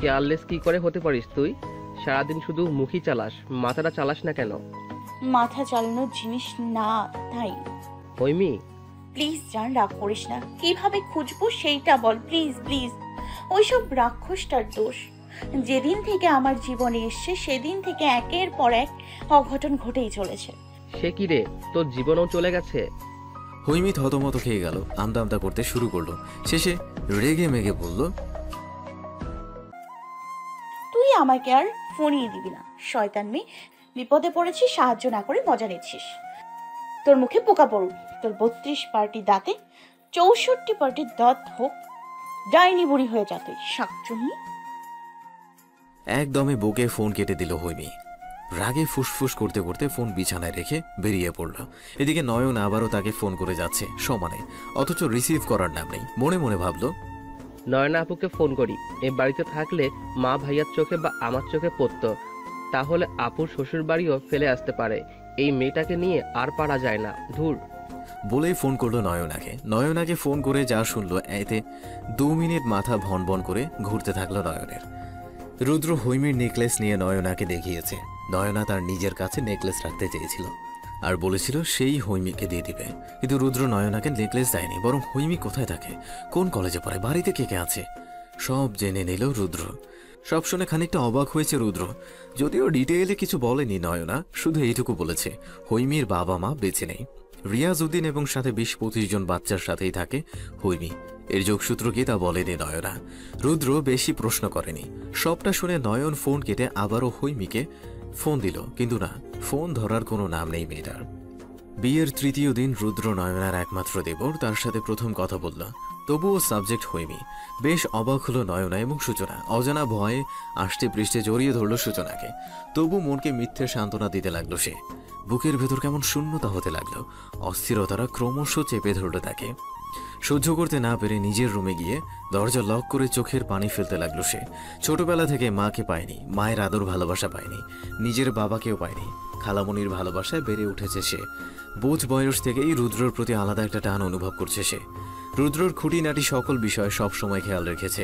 Careless কি করে হতে পারিস তুই? সারাদিন শুধু মুখই চালাস, মাথাটা চালাস না কেন? মাথা চালানোর জিনিস না তাই। হৈমি, প্লিজ জান, রাগ করিস না। কিভাবে খুঁজবো সেইটা বল প্লিজ প্লিজ। ওইসব রাক্ষসটার দোষ। যেদিন থেকে আমার জীবনে এসছে সেদিন থেকে একের পর এক অঘটন ঘটেই চলেছে। সে কি রে, তোর জীবনও চলে গেছে? হৈমি থতমত খেয়ে গেল, আমদা আমদা করতে শুরু করলো। শেষে রেগে মেগে বলল, তুই আমাকে আর ফোনই দিবি না শয়তান মেয়ে। বিপদে পড়েছিস, সাহায্য না করে মজা নিচ্ছিস। তোর মুখে পোকা পড়ুক, তোর 32 পার্টি দাঁতে 64 পার্টির দাঁত হোক, ডাইনি বুড়ি হয়ে যা তুই শাকচুন্নি। একদমে বকে ফোন কেটে দিল হৈমি। রাগে ফুসফুস করতে করতে ফোন বিছানায় রেখে বেরিয়ে পড়ল। এদিকে নয়ন আবারও তাকে ফোন করে যাচ্ছে সমানে, অথচ রিসিভ করার নাম নেই। মনে মনে ভাবল, নয়না আপুকে ফোন করি, এই বাড়িতে থাকলে মা ভাইয়ার চোখে বা আমার চোখে পড়তো, তাহলে আপুর শ্বশুর বাড়িও ফেলে আসতে পারে। এই মেয়েটাকে নিয়ে আর পারা যায় না, ধুর। বলেই ফোন করলো নয়নাকে। নয়নাকে ফোন করে যা শুনলো, এতে 2 মিনিট মাথা ভন ভন করে ঘুরতে থাকলো নয়নের। রুদ্র হৈমির নেকলেস নিয়ে নয়নাকে দেখিয়েছে। নয়না তার নিজের কাছে নেকলেস রাখতে চেয়েছিল আর বলেছিল সেই হৈমিকে দিয়ে দিবে, কিন্তু রুদ্র নয়নাকে নেকলেস দেয়নি। বরং হৈমি কোথায় থাকে, কোন কলেজে পড়ে, বাড়িতে কে কে আছে, সব জেনে নিল রুদ্র। সব শুনে খানিকটা অবাক হয়েছে রুদ্র, যদিও ডিটেইলে কিছু বলেনি নয়না, শুধু এইটুকু বলেছে হৈমির বাবা মা বেঁচে নেই। রিয়াজ উদ্দিন এবং সাথে 20-25 জন বাচ্চার সাথেই থাকে হৈমি। এর যোগসূত্র কি তা বলেনি নয়না। রুদ্র বেশি প্রশ্ন করেনি। সবটা শুনে নয়ন ফোন কেটে আবারও হৈমিকে ফোন দিল, কিন্তু না, ফোন ধরার কোনো নাম নেই মেয়েটার। বিয়ের 3য় দিন রুদ্র নয়নার একমাত্র দেবর, তার সাথে প্রথম কথা বলল। তবুও সাবজেক্ট হৈমি। বেশ অবাক হলো নয়না এবং সূচনা। অজানা ভয়ে আষ্টে পৃষ্ঠে জড়িয়ে ধরল সূচনাকে। তবু মনকে মিথ্যে সান্ত্বনা দিতে লাগলো সে। বুকের ভেতর কেমন শূন্যতা হতে লাগলো, অস্থিরতারা ক্রমশ চেপে ধরল তাকে। সহ্য করতে না পেরে নিজের রুমে গিয়ে দরজা লক করে চোখের পানি ফেলতে লাগলো সে। ছোটবেলা থেকে মাকে পায়নি, মায়ের আদর ভালোবাসা পায়নি, নিজের বাবাকেও পায়নি। খালামণির ভালোবাসায় বেড়ে উঠেছে সে। বোঝ বয়স থেকেই রুদ্রর প্রতি আলাদা একটা টান অনুভব করছে সে। রুদ্রর খুঁটিনাটি সকল বিষয় সব সময় খেয়াল রেখেছে।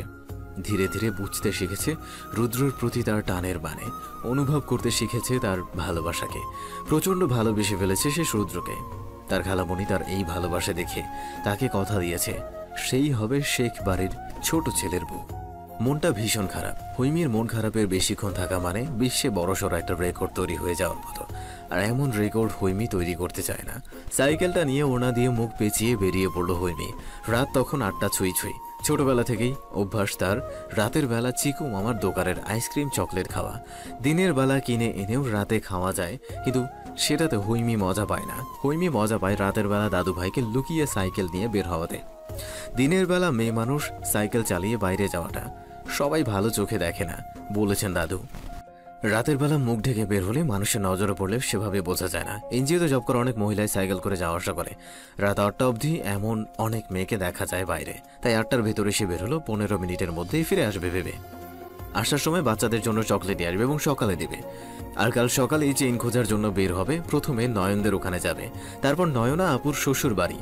ধীরে ধীরে বুঝতে শিখেছে রুদ্রর প্রতি তার টানের মানে, অনুভব করতে শিখেছে তার ভালোবাসাকে। প্রচণ্ড ভালোবেসে ফেলেছে সে রুদ্রকে। তার খালামণি তার এই ভালোবাসা দেখে তাকে কথা দিয়েছে সেই হবে শেখ বাড়ির ছোট ছেলের বউ। মনটা ভীষণ খারাপ। হৈমির মন খারাপের বেশিক্ষণ থাকা মানে বিশ্বে বড়সড় একটা রেকর্ড তৈরি হয়ে যাওয়ার মতো। আর এমন রেকর্ড হৈমি তৈরি করতে চায় না। সাইকেলটা নিয়ে ওনা দিয়ে মুখ পেঁচিয়ে বেরিয়ে পড়ল হৈমি। রাত তখন 8টা ছুঁই ছুঁই। ছোটবেলা থেকেই অভ্যাস তার রাতের বেলা চিকু মামার দোকানের আইসক্রিম চকলেট খাওয়া। দিনের বেলা কিনে এনেও রাতে খাওয়া যায়, কিন্তু সেটাতে হৈমি মজা পায় না। হৈমি মজা পায় রাতের বেলা দাদু ভাইকে লুকিয়ে সাইকেল নিয়ে বের হওয়াতে। দিনের বেলা মেয়ে মানুষ সাইকেল চালিয়ে বাইরে যাওয়াটা সবাই ভালো চোখে দেখে না, বলেছেন দাদু। রাতের বেলা মুখ ঢেকে বের হলে মানুষের নজরে পড়লে সেভাবে বোঝা যায় না। এনজিওতে জব করা অনেক মহিলাই সাইকেল করে যাওয়া আসা করে। রাত 8টা অবধি এমন অনেক মেয়েকে দেখা যায় বাইরে। তাই 8টার ভেতরে সে বের হলো, 15 মিনিটের মধ্যেই ফিরে আসবে ভেবে। আসার সময় বাচ্চাদের জন্য চকলেট নিয়ে আসবে এবং সকালে দেবে। আর কাল সকালেই চেইন খোঁজার জন্য বের হবে। প্রথমে নয়নদের ওখানে যাবে, তারপর নয়না আপুর শ্বশুর বাড়ি।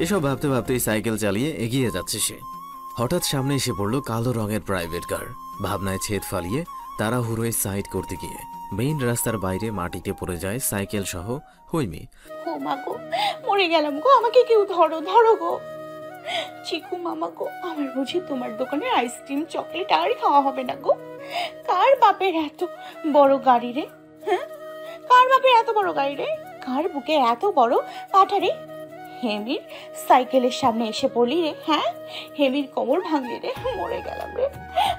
এসব ভাবতে ভাবতেই সাইকেল চালিয়ে এগিয়ে যাচ্ছে সে। হঠাৎ সামনে এসে পড়ল কালো রঙের প্রাইভেট কার। ভাবনায় ছেদ ফালিয়ে তাড়াহুড়োয় সাইড করতে গিয়ে মেইন রাস্তার বাইরে মাটিতে পড়ে যায় সাইকেল সহ হৈমি। ও মা গো, মরে গেলাম গো, আমাকে কেউ ধরো ধরো গো। চিকু মামা গো, আমার বুঝি তোমার দোকানের আইসক্রিম চকলেট আর খাওয়া হবে না গো? কার বাপের এত বড় গাড়ি রে? হ্যাঁ, কার বাপের এত বড় গাড়ি রে? কার বুকে এত বড় পাঠা রে? হেমির সাইকেলের সামনে এসে পড়লি রে? হ্যাঁ, হেমির কোমর ভাঙলি রে। মরে গেলাম রে,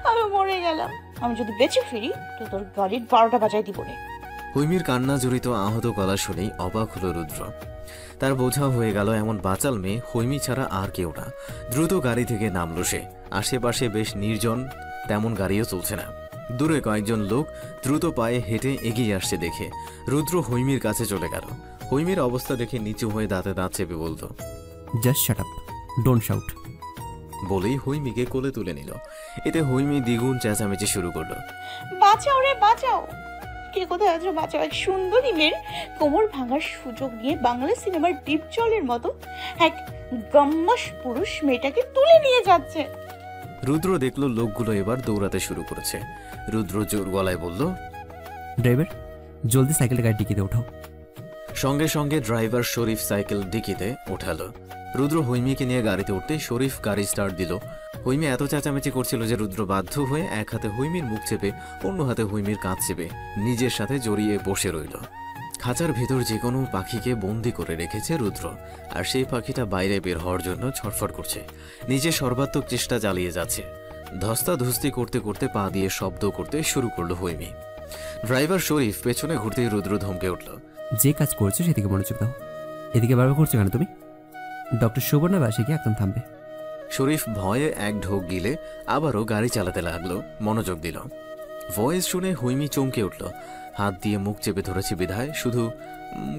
আমি মরে গেলাম। আমি যদি বেঁচে ফিরি তো তোর গাড়ির 12টা বাজায় দিব রে। হৈমির কান্না জড়িত আহত গলা শুনেই অবাক হলো রুদ্র। তার বোঝা হয়ে গেল এমন বাচাল মেয়ে হৈমি ছাড়া আর কেউ না। দ্রুত গাড়ি থেকে নামল সে। আশেপাশে বেশ নির্জন, তেমন গাড়িও চলছে না। দূরে কয়েকজন লোক দ্রুত পায়ে হেঁটে এগিয়ে আসছে দেখে রুদ্র হৈমির কাছে চলে গেল। হৈমির অবস্থা দেখে নিচু হয়ে দাঁতে দাঁত চেপে বলতো, just shut up, don't shout, বলেই হৈমিকে কোলে তুলে নিল। এতে হৈমি দ্বিগুণ চেঁচামেচি শুরু করলো, বাঁচাও রে বাঁচাও, কে কোথায় আছো বাঁচাও। এক সুন্দরী মেয়ের কোমর ভাঙার সুযোগ নিয়ে বাংলা সিনেমার ডিপ জলের মতো এক গম্মাস পুরুষ মেয়েটাকে তুলে নিয়ে যাচ্ছে। রুদ্র দেখলো লোকগুলো এবার দৌড়াতে শুরু করেছে। রুদ্র জোর গলায় বলল, ড্রাইভার জলদি সাইকেলটা গাড়ি ডিকিতে ওঠাও। সঙ্গে সঙ্গে ড্রাইভার শরীফ সাইকেল ডিকিতে ওঠালো। রুদ্র হৈমিকে নিয়ে গাড়িতে উঠতে শরীফ গাড়ি স্টার্ট দিল। হৈমি এত চেঁচামেচি করছিল যে রুদ্র বাধ্য হয়ে এক হাতে হৈমির মুখ চেপে অন্য হাতে হৈমির কাঁধ চেপে নিজের সাথে জড়িয়ে বসে রইল। খাঁচার ভেতর যে কোনো পাখিকে বন্দি করে রেখেছে রুদ্র, আর সেই পাখিটা বাইরে বের হওয়ার জন্য ছটফট করছে। নিজে সর্বাত্মক চেষ্টা চালিয়ে যাচ্ছে। ধস্তাধস্তি করতে করতে পা দিয়ে শব্দ করতে শুরু করলো হৈমি। ড্রাইভার শরীফ পেছনে ঘুরতেই রুদ্র ধমকে উঠল। যে কাজ করছো সেদিকে মনোযোগ দাও। এদিকে বারবার করছো কেন তুমি? ডক্টর সুবর্ণা বাসে গিয়ে একদম থামবে। শরীফ ভয়ে এক ঢোক গিলে আবারও গাড়ি চালাতে লাগলো, মনোযোগ দিল। ভয়েস শুনে হৈমি চমকে উঠল। হাত দিয়ে মুখ চেপে ধরেছে বিধায় শুধু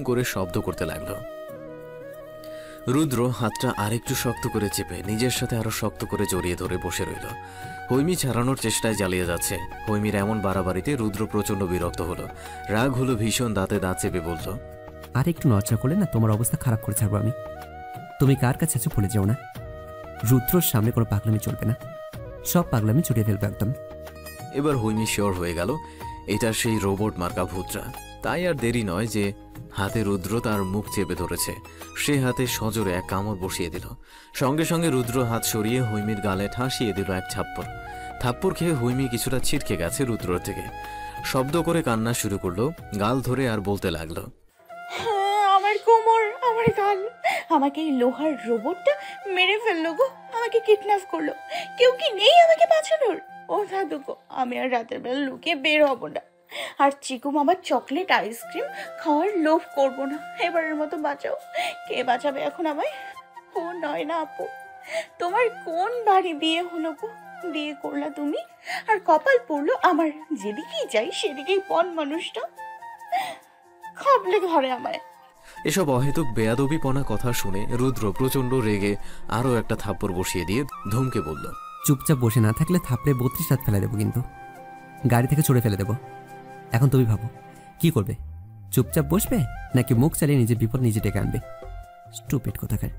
করে শব্দ করতে লাগলো। রুদ্র হাতটা আরেকটু শক্ত করে চেপে নিজের সাথে আরো শক্ত করে জড়িয়ে ধরে বসে রইল। হৈমি ছাড়ানোর চেষ্টায় জ্বালিয়ে যাচ্ছে। হৈমির এমন বাড়াবাড়িতে রুদ্র প্রচন্ড বিরক্ত হলো। রাগ হলো ভীষণ, দাঁতে দাঁত চেপে বলল, আর একটু নড়চড় করলে না তোমার অবস্থা খারাপ করে ছাড়বো আমি। তুমি কার কাছে আছো ভুলে যাও না। রুদ্রর সামনে কোনো পাগলামি চলবে না, সব পাগলামি ছড়িয়ে ফেলবে একদম। এবার হৈমি শিওর হয়ে গেল এটা সেই রোবট মার্কা ভূতরা। তাই আর দেরি নয় যে হাতে রুদ্র তার মুখ চেপে ধরেছে, সে হাতে সজোরে এক কামড় বসিয়ে দিল। সঙ্গে সঙ্গে রুদ্র হাত সরিয়ে হৈমির গালে ঠাসিয়ে দিল এক থাপ্পড়। থাপ্পড় খেয়ে হৈমি কিছুটা ছিটকে গেছে রুদ্রর থেকে। শব্দ করে কান্না শুরু করলো, গাল ধরে আর বলতে লাগলো, আমার কোমর, আমার গাল, আমাকে এই লোহার রোবটটা মেরে ফেললো গো, আমাকে কিডন্যাপ করলো। কেউ কি নেই আমাকে বাঁচানোর? ও দাদু গো, আমি আর রাতের বেলা লুকিয়ে বের হব না, আর চিকু মামার চকলেট আইসক্রিম খাওয়ার লোভ করব না। এবারের মতো বাঁচাও। কে বাঁচাবে এখন আমায়? ও নয় না আপু, তোমার কোন বাড়ি বিয়ে হলো গো? বিয়ে করলা তুমি, আর কপাল পড়লো আমার। যেদিকেই যাই সেদিকেই পন মানুষটা খাবলে ধরে আমায়। এসব অহেতুক বেয়াদবিপনা কথা শুনে রুদ্র প্রচন্ড রেগে আরো একটা থাপ্পড় বসিয়ে দিয়ে ধমকে বলল, চুপচাপ বসে না থাকলে থাপড়ে 32 রাত ফেলে দেবো, কিন্তু গাড়ি থেকে ছড়ে ফেলে দেবো। এখন তুমি ভাবো কি করবে? চুপচাপ বসবে নাকি মুখ চালিয়ে নিজের বিপদ নিজে ডেকে আনবে? স্টুপিড কোথাকার।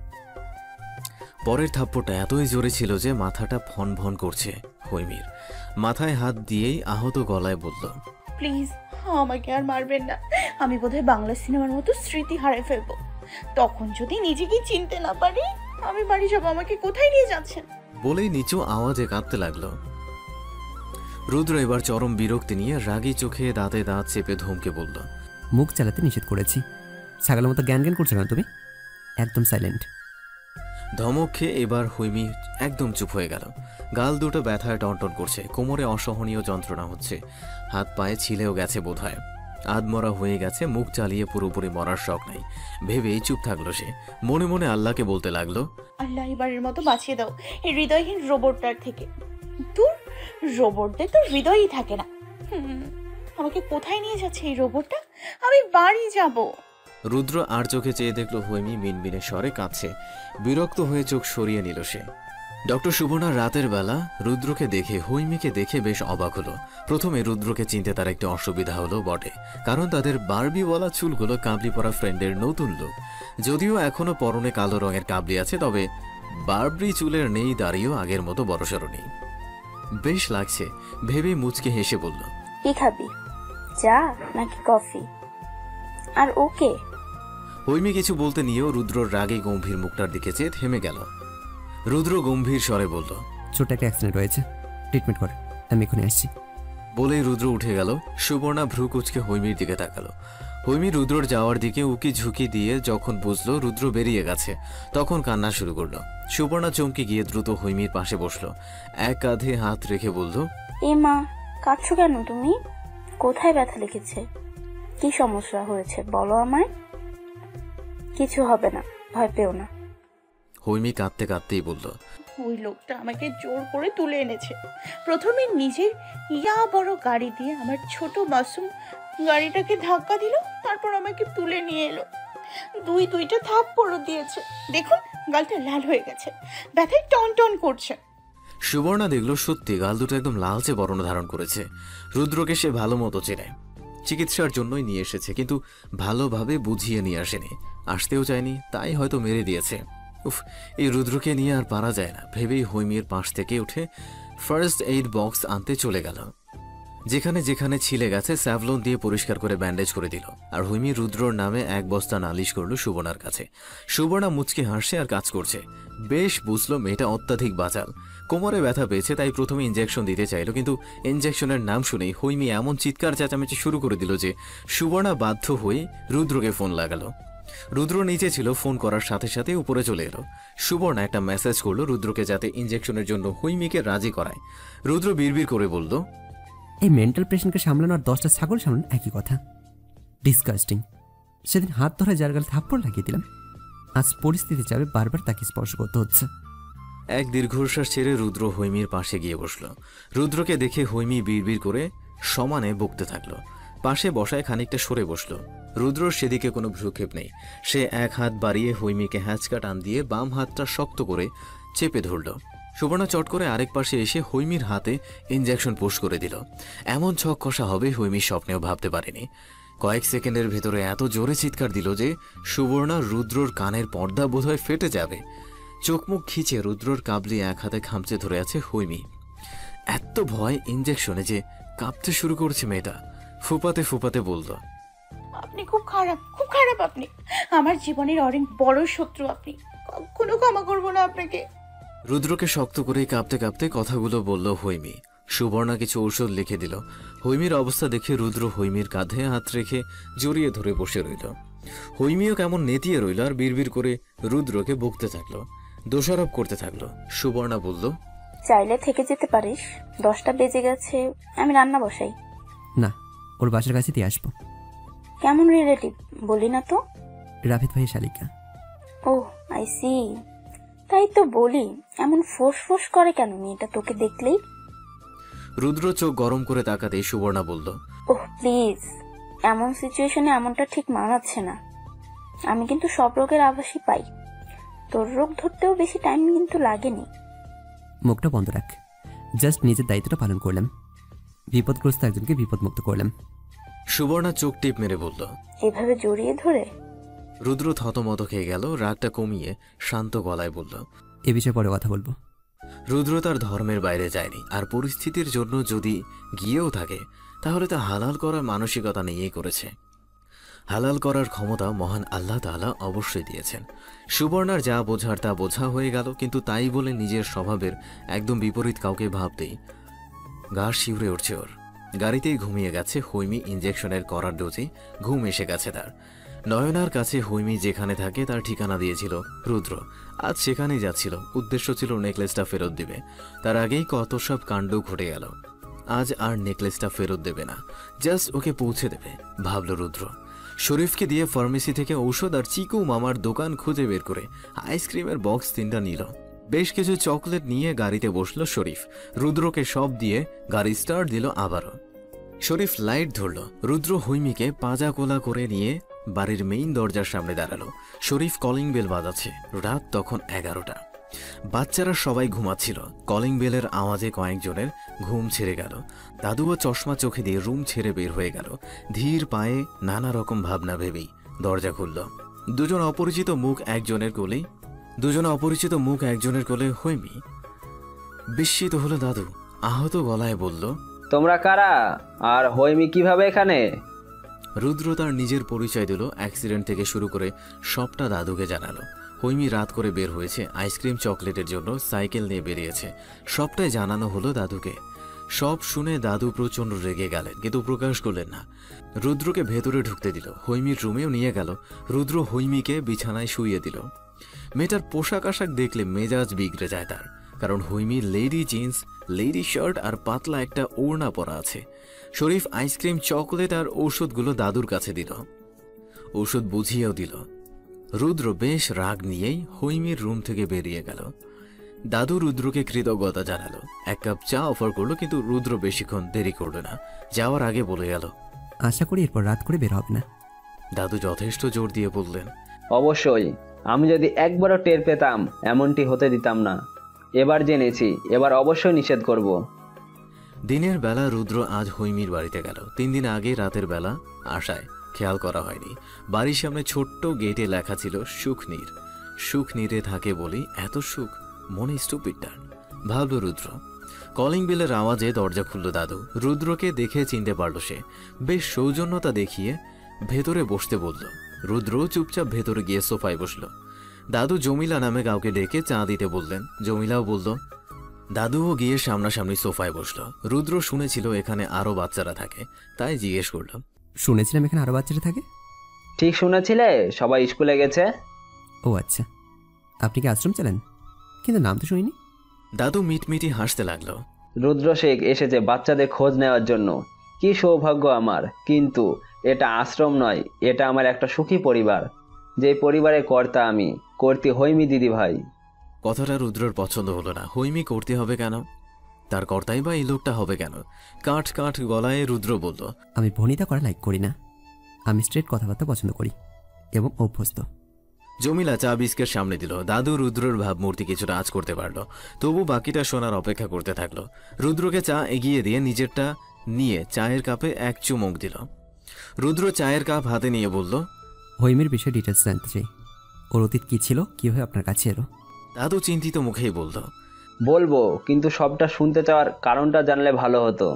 পরের থাপ্পড়টা এতই জোরে ছিল যে মাথাটা ফন ভন করছে হৈমির। মাথায় হাত দিয়েই আহত গলায় বলল, প্লিজ আমাকে আর মারবেন না। আমি বোধহয় বাংলা সিনেমার মতো স্মৃতি হারিয়ে ফেলবো। তখন যদি নিজেকে চিনতে না পারি আমি বাড়ি যাবো। আমাকে কোথায় নিয়ে যাচ্ছেন? বলেই নিচু আওয়াজে কাঁদতে লাগলো। রুদ্র এবার চরম বিরক্তি নিয়ে রাগী চোখে দাঁতে দাঁত চেপে ধমকে বলল, মুখ চালাতে নিষেধ করেছি। ছাগলের মতো জ্ঞান জ্ঞান করছো কেন তুমি? একদম সাইলেন্ট। ধমক খেয়ে এবার হৈমি একদম চুপ হয়ে গেল। গাল দুটো ব্যথায় টনটন করছে, কোমরে অসহনীয় যন্ত্রণা হচ্ছে, হাত পায়ে ছিলেও গেছে বোধহয়। আধমরা হয়ে গেছে, মুখ চালিয়ে পুরোপুরি মরার শখ নাই ভেবেই চুপ থাকলো সে। মনে মনে আল্লাহকে বলতে লাগলো, আল্লাহ এবারের মতো বাঁচিয়ে দাও এই হৃদয়হীন রোবটটার থেকে। তোর রোবটদের তো হৃদয়ই থাকে না। আমাকে কোথায় নিয়ে যাচ্ছে এই রোবটটা? আমি বাড়ি যাব। রুদ্র আর চোখে চেয়ে দেখলো হৈমি মিনমিনে স্বরে কাঁদছে। বিরক্ত হয়ে চোখ সরিয়ে নিল সে। ডক্টর সুবর্ণা রাতের বেলা রুদ্রকে দেখে হৈমিকে দেখে বেশ অবাক হলো। প্রথমে রুদ্রকে চিনতে তার একটু অসুবিধা হলো বটে, কারণ তাদের বারবিওয়ালা চুলগুলো কাবলি পরা ফ্রেন্ডের নতুন লোক। যদিও এখনো পরনে কালো রঙের কাবলি আছে, তবে বারবরি চুলের নেই, দাঁড়িয়েও আগের মতো বড়সড় নেই। বেশ লাগছে ভেবে মুচকে হেসে বলল, কি খাবি, চা নাকি কফি? আর ওকে? হৈমি কিছু বলতে নিয়েও রুদ্রর রাগে গম্ভীর মুখটার দিকে চেয়ে থেমে গেল। রুদ্র গম্ভীর স্বরে বলল, ছোট একটা অ্যাক্সিডেন্ট হয়েছে, ট্রিটমেন্ট করে আমি এখনই আসছি। বলেই রুদ্র উঠে গেল। সুবর্ণা ভ্রু কুচকে হৈমির দিকে তাকালো। হৈমি রুদ্রর যাওয়ার দিকে উকি ঝুঁকি দিয়ে যখন বুঝলো রুদ্র বেরিয়ে গেছে, তখন কান্না শুরু করলো। সুবর্ণা চমকে গিয়ে দ্রুত হৈমির পাশে বসলো, এক কাঁধে হাত রেখে বলল, এ মা, কাঁদছো কেন তুমি? কোথায় ব্যথা লেগেছে? কি সমস্যা হয়েছে বলো আমায়। কিছু হবে না, ভয় পেও না। হৈমি কাঁদতে কাঁদতেই বলল, ওই লোকটা আমাকে জোর করে তুলে এনেছে। প্রথমে নিজের ইয়া বড় গাড়ি দিয়ে আমার ছোট মাসুম গাড়িটাকে ধাক্কা দিল, তারপর আমাকে তুলে নিয়ে এলো। দুইটা থাপ্পড় দিয়েছে। দেখুন গালটা লাল হয়ে গেছে, ব্যথায় টন টন করছে। সুবর্ণা দেখলো সত্যি গাল দুটো একদম লালচে বর্ণ ধারণ করেছে। রুদ্রকে সে ভালো মতো চেনে, চিকিৎসার জন্যই নিয়ে এসেছে, কিন্তু ভালোভাবে বুঝিয়ে নিয়ে আসেনি, আসতেও চায়নি, তাই হয়তো মেরে দিয়েছে। উফ, এই রুদ্রকে নিয়ে আর পারা যায় না ভেবেই হৈমির পাশ থেকে উঠে ফার্স্ট এইড বক্স আনতে চলে গেল। যেখানে যেখানে ছিলে গেছে স্যাভলন দিয়ে পরিষ্কার করে ব্যান্ডেজ করে দিল। আর হৈমি রুদ্রর নামে 1 বস্তা নালিশ করলো সুবর্ণার কাছে। সুবর্ণা মুচকে হাসছে আর কাজ করছে। বেশ বুঝলো মেয়েটা অত্যাধিক বাচাল, কোমরে ব্যথা পেয়েছে, তাই প্রথমে ইঞ্জেকশন দিতে চাইল, কিন্তু ইঞ্জেকশনের নাম শুনেই হৈমি এমন চিৎকার চেঁচামেচি শুরু করে দিল যে সুবর্ণা বাধ্য হয়ে রুদ্রকে ফোন লাগালো। রুদ্র নিচে ছিল, ফোন করার সাথে সাথে উপরে চলে এলো। সুবর্ণা একটা মেসেজ করলো রুদ্রকে যাতে ইঞ্জেকশনের জন্য হৈমিকে রাজি করায়। রুদ্র বিড়বিড় করে বলল, এই মেন্টাল পেশেন্টকে সামলানো আর 10টা ছাগল সামলানো একই কথা। ডিসকাস্টিং। সেদিন হাত ধরে যার গালে থাপ্পড় লাগিয়ে দিলাম, আজ পরিস্থিতি যাবে বারবার তাকে স্পর্শ করতে হচ্ছে। এক দীর্ঘশ্বাস ছেড়ে রুদ্র হৈমির পাশে গিয়ে বসল। রুদ্রকে দেখে হৈমি বিড়বিড় করে সমানে বকতে থাকলো। পাশে বসায় খানিকটা সরে বসল। রুদ্রর সেদিকে কোনো ভ্রুক্ষেপ নেই। সে এক হাত বাড়িয়ে হৈমিকে হ্যাঁচকা টান দিয়ে বাম হাতটা শক্ত করে চেপে ধরল। সুবর্ণা চট করে আরেক পাশে এসে হৈমির হাতে ইঞ্জেকশন পুশ করে দিল। এমন ছক কষা হবে হৈমির স্বপ্নেও ভাবতে পারেনি। কয়েক সেকেন্ডের ভেতরে এত জোরে চিৎকার দিল যে সুবর্ণা রুদ্রর কানের পর্দা বোধহয় ফেটে যাবে। চোখ মুখ খিচে রুদ্রর কাবলি এক হাতে খামচে ধরে আছে হৈমি। এত ভয় ইঞ্জেকশনে যে কাঁপতে শুরু করছে মেয়েটা। ফুপাতে ফুপাতে বলল, আপনি খুব খারাপ আপনি। আমার জীবনের অনেক বড় শত্রু আপনি। কখনো ক্ষমা করবো না আপনাকে। রুদ্রকে শক্ত করে কাঁপতে কাঁপতে কথাগুলো বলল হৈমি। সুবর্ণা কিছু ঔষধ লিখে দিল। হৈমির অবস্থা দেখে রুদ্র হৈমির কাঁধে হাত রেখে জড়িয়ে ধরে বসে রইল। হৈমিও কেমন নেতিয়ে রইল আর বিড়বিড় করে রুদ্রকে বকতে থাকলো, দোষারোপ করতে থাকলো। সুবর্ণা বলল, চাইলে থেকে যেতে পারিস, 10টা বেজে গেছে, আমি রান্না বসাই। না, ওর বাসার কাছে দিয়ে আসবো। কেমন রিলেটিভ বলি না তো? রাফিদ ভাইয়ের শালিকা। ও আই সি। তাই তো বলি, এমন ফোঁস করে কেন মেয়েটা তোকে দেখলেই? রুদ্র চোখ গরম করে তাকাতেই সুবর্ণা বলল, ওহ প্লিজ, এমন সিচুয়েশনে এমনটা ঠিক মানাচ্ছে না। আমি কিন্তু সব রোগের আভাসই পাই, তোর রোগ ধরতেও বেশি টাইম কিন্তু লাগেনি। মুখটা বন্ধ রাখ। জাস্ট নিজের দায়িত্বটা পালন করলাম, বিপদগ্রস্ত একজনকে বিপদমুক্ত করলাম। সুবর্ণা চোখ টিপ মেরে বলল। এভাবে জড়িয়ে ধরে? রুদ্র থতমত খেয়ে গেল। রাগটা কমিয়ে শান্ত গলায় বলল, এ বিষয়ে পরে কথা বলবো। রুদ্র তার ধর্মের বাইরে যায়নি, আর পরিস্থিতির জন্য যদি গিয়েও থাকে তাহলে তা হালাল করার মানসিকতা নিয়েই করেছে। হালাল করার ক্ষমতা মহান আল্লাহ তাআলা অবশ্যই দিয়েছেন। সুবর্ণার যা বোঝার তা বোঝা হয়ে গেল, কিন্তু তাই বলে নিজের স্বভাবের একদম বিপরীত কাউকে ভাবতেই গা শিউরে উঠছে ওর। গাড়িতেই ঘুমিয়ে গেছে হৈমি। ইঞ্জেকশনের করার ডোজে ঘুম এসে গেছে তার। নয়নার কাছে হৈমি যেখানে থাকে তার ঠিকানা দিয়েছিল রুদ্র। আজ সেখানেই যাচ্ছিল। উদ্দেশ্য ছিল নেকলেসটা ফেরত দিবে। তার আগেই কত সব কাণ্ড ঘটে গেল। আজ আর নেকলেসটা ফেরত দেবে না, জাস্ট ওকে পৌঁছে দেবে ভাবল রুদ্র। শরীফকে দিয়ে ফার্মেসি থেকে ঔষধ আর চিকু মামার দোকান খুঁজে বের করে আইসক্রিমের বক্স 3টা নিল। বেশ কিছু চকলেট নিয়ে গাড়িতে বসলো শরীফ। রুদ্রকে সব দিয়ে গাড়ি স্টার্ট দিল আবারও। শরীফ লাইট ধরল। রুদ্র হৈমিকে পাজা কোলা করে নিয়ে বাড়ির মেইন দরজার সামনে দাঁড়ালো। শরীফ কলিং বেল বাজাচ্ছে। রাত তখন 11টা। বাচ্চারা সবাই ঘুমাচ্ছিল। কলিং বেলের আওয়াজে কয়েকজনের ঘুম ছেড়ে গেল। দাদুও চশমা চোখে দিয়ে রুম ছেড়ে বের হয়ে গেল। ধীর পায়ে নানা রকম ভাবনা ভেবেই দরজা খুলল। দুজন অপরিচিত মুখ একজনের কোলে হৈমি। বিস্মিত হলো দাদু। আহত গলায় বলল, তোমরা কারা আর হৈমি কিভাবে এখানে? রুদ্র তার নিজের পরিচয় দিল। অ্যাক্সিডেন্ট থেকে শুরু করে সবটা দাদুকে জানালো। হৈমি রাত করে বের হয়েছে, আইসক্রিম চকলেটের জন্য সাইকেল নিয়ে বেরিয়েছে। সবটাই জানানো হলো দাদুকে। সব শুনে দাদু প্রচণ্ড রেগে গেলেন, কিন্তু প্রকাশ করলেন না। রুদ্রকে ভেতরে ঢুকতে দিল। হৈমির রুমেও নিয়ে গেল। রুদ্র হৈমিকে বিছানায় শুইয়ে দিল। মেয়েটার পোশাক আশাক দেখলে মেজাজ বিগড়ে যায় তার, কারণ হৈমির লেডি জিন্স, লেডি শার্ট আর পাতলা একটা ওড়না পরা আছে। শরীফ আইসক্রিম চকলেট আর ঔষধগুলো দাদুর কাছে দিল। ঔষধ বুঝিয়েও দিল। রুদ্র বেশ রাগ নিয়েই হৈমির রুম থেকে বেরিয়ে গেল। দাদু রুদ্রকে কৃতজ্ঞতা জানালো। 1 কাপ চা অফার করলো, কিন্তু রুদ্র বেশিক্ষণ দেরি করলো না। যাওয়ার আগে বলে গেল, আশা করি এরপর রাত করে বের হবে না। দাদু যথেষ্ট জোর দিয়ে বললেন, অবশ্যই। আমি যদি একবারও টের পেতাম এমনটি হতে দিতাম না। এবার জেনেছি, এবার অবশ্যই নিষেধ করব। দিনের বেলা রুদ্র আজ হৈমির বাড়িতে গেল। 3 দিন আগে রাতের বেলা আসায় খেয়াল করা হয়নি। বাড়ির সামনে ছোট্ট গেটে লেখা ছিল সুখনীর। সুখ নিতে থাকে বলেই এত সুখ মনে স্টুপিডটার, ভাবল রুদ্র। কলিং বেলের আওয়াজে দরজা খুলল দাদু। রুদ্রকে দেখে চিনতে পারল সে। বেশ সৌজন্যতা দেখিয়ে ভেতরে বসতে বলল। রুদ্র চুপচাপ ভেতরে গিয়ে সোফায় বসল। দাদু জমিলা নামে কাউকে ডেকে চা দিতে বললেন। জমিলাও বলল। দাদুও গিয়ে সামনাসামনি সোফায় বসল। রুদ্র শুনেছিল এখানে আরো বাচ্চারা থাকে, তাই জিজ্ঞেস করল। শুনেছিলাম এখানে আরও বাচ্চারা থাকে। ঠিক শুনেছিলে, সবাই স্কুলে গেছে। ও আচ্ছা, আপনি কি আশ্রম চালান? কিন্তু নাম তো শুনিনি। দাদু মিটমিটি হাসতে লাগলো। রুদ্র শেখ এসেছে বাচ্চাদের খোঁজ নেওয়ার জন্য। কি সৌভাগ্য আমার। কিন্তু এটা আশ্রম নয়, এটা আমার একটা সুখী পরিবার। যে পরিবারের কর্তা আমি, কর্তি হৈমি দিদি ভাই। কথাটা রুদ্রর পছন্দ হলো না। হৈমি করতে হবে কেন? তার কর্তাই বা এই লোকটা হবে কেন? কাঠ কাঠ গলায় রুদ্র বলল। আমি ভনিতা করা লাইক করি না, আমি স্ট্রেট কথাবার্তা পছন্দ করি এবং অভ্যস্ত। জমিলা চা বিস্কেট সামনে দিল। দাদু রুদ্রর ভাবমূর্তি কিছুটা আঁচ করতে পারল, তবু বাকিটা শোনার অপেক্ষা করতে থাকলো। রুদ্রকে চা এগিয়ে দিয়ে নিজেরটা নিয়ে চায়ের কাপে এক চুমুক দিল। রুদ্র চায়ের কাপ হাতে নিয়ে বলল। হৈমির বিষয়ে ডিটেলস জানতে চাই। ওর অতীত কী ছিল, কীভাবে আপনার কাছে এলো? দাদু চিন্তিত মুখেই বলল। বলবো, কিন্তু সবটা শুনতে চাওয়ার কারণটা জানলে ভালো হতো।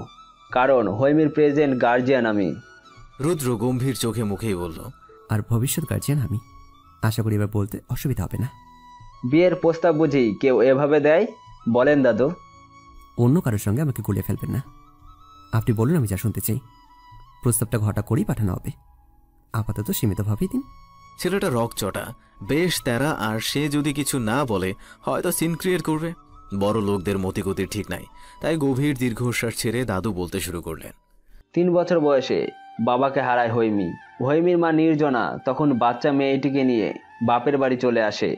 কারণ হৈমির প্রেজেন্ট গার্জিয়ান আমি। রুদ্র গম্ভীর চোখে মুখেই বলল। আর ভবিষ্যৎ গার্জিয়ান আমি। আশা করি এবার বলতে অসুবিধা হবে না। বিয়ের প্রস্তাব বুঝি কেউ এভাবে দেয়? বলেন দাদু। অন্য কারোর সঙ্গে আমাকে গুলিয়ে ফেলবেন না। আপনি বলুন, আমি যা শুনতে চাই। প্রস্তাবটা ঘটা করেই পাঠানো হবে, আপাতত সীমিতভাবেই দিন। ছেলেটা রকচটা, বেশ তেরা, আর সে যদি কিছু না বলে হয়তো সিন ক্রিয়েট করবে। বড় লোকদের মতিগতির ঠিক নাই, তাই গভীর দীর্ঘশ্বাস ছেড়ে দাদু বলতে শুরু করলেন। 3 বছর বয়সে বাবাকে হারায় হৈমি। হৈমির মা নির্জনা তখন বাচ্চা মেয়েটিকে নিয়ে বাপের বাড়ি চলে আসে।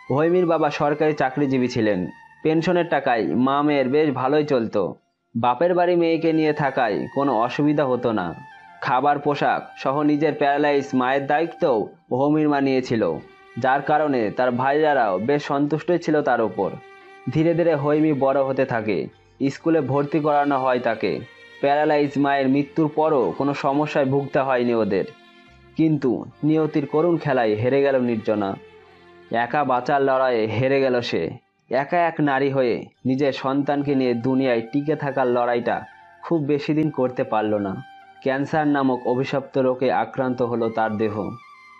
হৈমির বাবা সরকারি চাকরিজীবী ছিলেন। পেনশনের টাকায় মা মেয়ের বেশ ভালোই চলতো। বাপের বাড়ি মেয়েকে নিয়ে থাকায় কোনো অসুবিধা হতো না। খাবার, পোশাক সহ নিজের প্যারালাইজ মায়ের দায়িত্বও হৈমির মা নিয়েছিল, যার কারণে তার ভাইরাও বেশ সন্তুষ্টই ছিল তার উপর। ধীরে ধীরে হৈমি বড় হতে থাকে। স্কুলে ভর্তি করানো হয় তাকে। প্যারালাইজ মায়ের মৃত্যুর পরও কোনো সমস্যায় ভুগতে হয়নি ওদের। কিন্তু নিয়তির করুণ খেলায় হেরে গেল নির্জনা। একা বাঁচার লড়াইয়ে হেরে গেল সে। একা এক নারী হয়ে নিজের সন্তানকে নিয়ে দুনিয়ায় টিকে থাকার লড়াইটা খুব বেশি দিন করতে পারল না। ক্যান্সার নামক অভিশপ্ত রোগে আক্রান্ত হলো তার দেহ।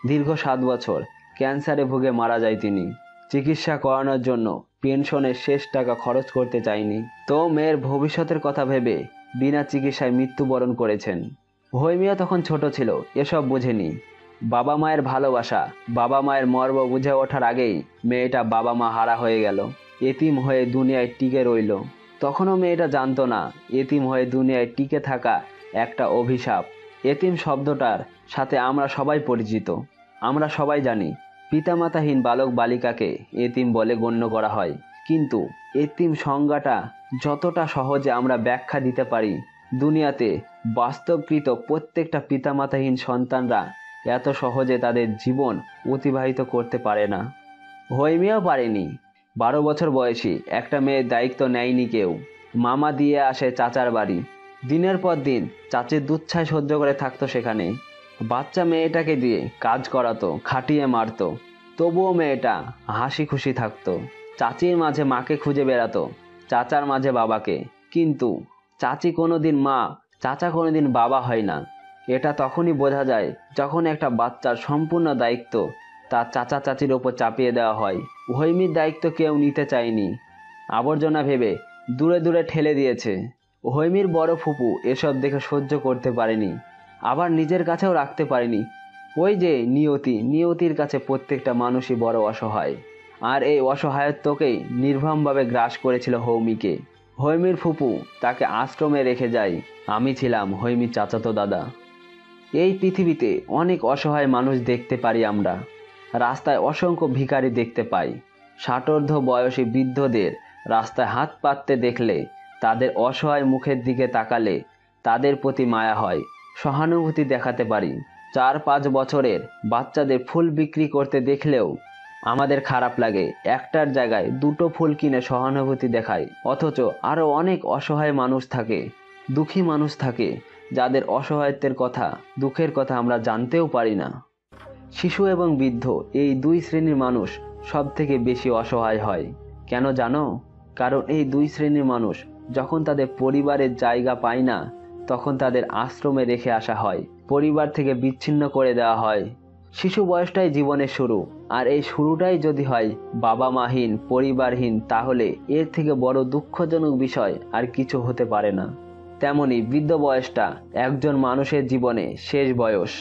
দীর্ঘ 7 বছর ক্যান্সারে ভুগে মারা যায় তিনি। চিকিৎসা করানোর জন্য পেনশনের শেষ টাকা খরচ করতে চাইনি, তো মেয়ের ভবিষ্যতের কথা ভেবে বিনা চিকিৎসায় মৃত্যুবরণ করেছেন। হৈমিও তখন ছোট ছিল, এসব বোঝেনি। বাবা মায়ের ভালোবাসা, বাবা মায়ের মর্ম বুঝে ওঠার আগেই মেয়েটা বাবা মা হারা হয়ে গেল। এতিম হয়ে দুনিয়ায় টিকে রইল। তখনও মেয়েটা জানতো না এতিম হয়ে দুনিয়ায় টিকে থাকা একটা অভিশাপ। এতিম শব্দটার সাথে আমরা সবাই পরিচিত। আমরা সবাই জানি পিতামাতাহীন বালক বালিকাকে এতিম বলে গণ্য করা হয়। কিন্তু এতিম সংজ্ঞাটা যতটা সহজে আমরা ব্যাখ্যা দিতে পারি, দুনিয়াতে বাস্তবকৃত প্রত্যেকটা পিতামাতাহীন সন্তানরা এত সহজে তাদের জীবন অতিবাহিত করতে পারে না। হৈমিও পারেনি। 12 বছর বয়সী একটা মেয়ের দায়িত্ব নেয়নি কেউ। মামা দিয়ে আসে চাচার বাড়ি। দিনের পর দিন চাচির দুচ্ছায় সহ্য করে থাকতো সেখানে। বাচ্চা মেয়েটাকে দিয়ে কাজ করাতো, খাটিয়ে মারতো, তবুও মেয়েটা হাসি খুশি থাকতো। চাচির মাঝে মাকে খুঁজে বেড়াতো, চাচার মাঝে বাবাকে। কিন্তু চাচি কোনোদিন মা, চাচা কোনোদিন বাবা হয় না। এটা তখনই বোঝা যায় যখন একটা বাচ্চার সম্পূর্ণ দায়িত্ব তার চাচা চাচির ওপর চাপিয়ে দেওয়া হয়। হৈমির দায়িত্ব কেউ নিতে চায়নি, আবর্জনা ভেবে দূরে দূরে ঠেলে দিয়েছে। হৈমির বড় ফুপু এসব দেখে সহ্য করতে পারেনি, আবার নিজের কাছেও রাখতে পারেনি। ওই যে নিয়তির কাছে প্রত্যেকটা মানুষই বড় অসহায়। আর এই অসহায়ত্বকেই নির্মমভাবে গ্রাস করেছিল হৈমিকে। হৈমির ফুপু তাকে আশ্রমে রেখে যায়। আমি ছিলাম হৈমির চাচাতো দাদা। এই পৃথিবীতে অনেক অসহায় মানুষ দেখতে পারি আমরা। রাস্তায় অসংখ্য ভিখারি দেখতে পাই। ষাটোর্ধ্ব বয়সী বৃদ্ধদের রাস্তায় হাত পাততে দেখলে, তাদের অসহায় মুখের দিকে তাকালে তাদের প্রতি মায়া হয়, সহানুভূতি দেখাতে পারি। 4-5 বছরের বাচ্চাদের ফুল বিক্রি করতে দেখলেও আমাদের খারাপ লাগে। একটার জায়গায় 2টো ফুল কিনে সহানুভূতি দেখায়। অথচ আরও অনেক অসহায় মানুষ থাকে, দুঃখী মানুষ থাকে, যাদের অসহায়ত্বের কথা, দুঃখের কথা আমরা জানতেও পারি না। শিশু এবং বৃদ্ধ এই 2 শ্রেণীর মানুষ সব থেকে বেশি অসহায় হয়। কেন জানো? কারণ এই দুই শ্রেণীর মানুষ যখন তাদের পরিবারের জায়গা পায় না, তখন তাদের আশ্রমে রেখে আসা হয়, পরিবার থেকে বিচ্ছিন্ন করে দেওয়া হয়। শিশু বয়সটাই জীবনের শুরু, আর এই শুরুটাই যদি হয় বাবা মাহীন, পরিবারহীন, তাহলে এর থেকে বড় দুঃখজনক বিষয় আর কিছু হতে পারে না। তেমনি বৃদ্ধ বয়সটা একজন মানুষের জীবনে শেষ বয়স।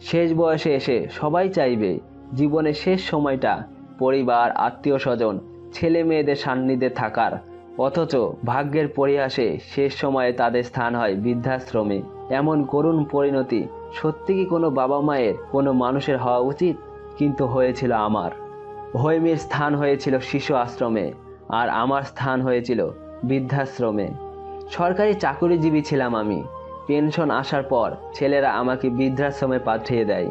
শেষ বয়সে এসে সবাই চাইবে জীবনের শেষ সময়টা পরিবার, আত্মীয় স্বজন, ছেলে মেয়েদের সান্নিধ্যে থাকার, অথচ ভাগ্যের পরিহাসে শেষ সময়ে তাদের স্থান হয় বৃদ্ধাশ্রমে। এমন করুণ পরিণতি সত্যি কি কোনো বাবা মায়ের, কোনো মানুষের হওয়া উচিত? কিন্তু হয়েছিল আমার। হৈমীর স্থান হয়েছিল শিশু আশ্রমে, আর আমার স্থান হয়েছিল বৃদ্ধাশ্রমে। সরকারি চাকরিজীবী ছিলাম আমি। পেনশন আসার পর ছেলেরা আমাকে বৃদ্ধাশ্রমে পাঠিয়ে দেয়।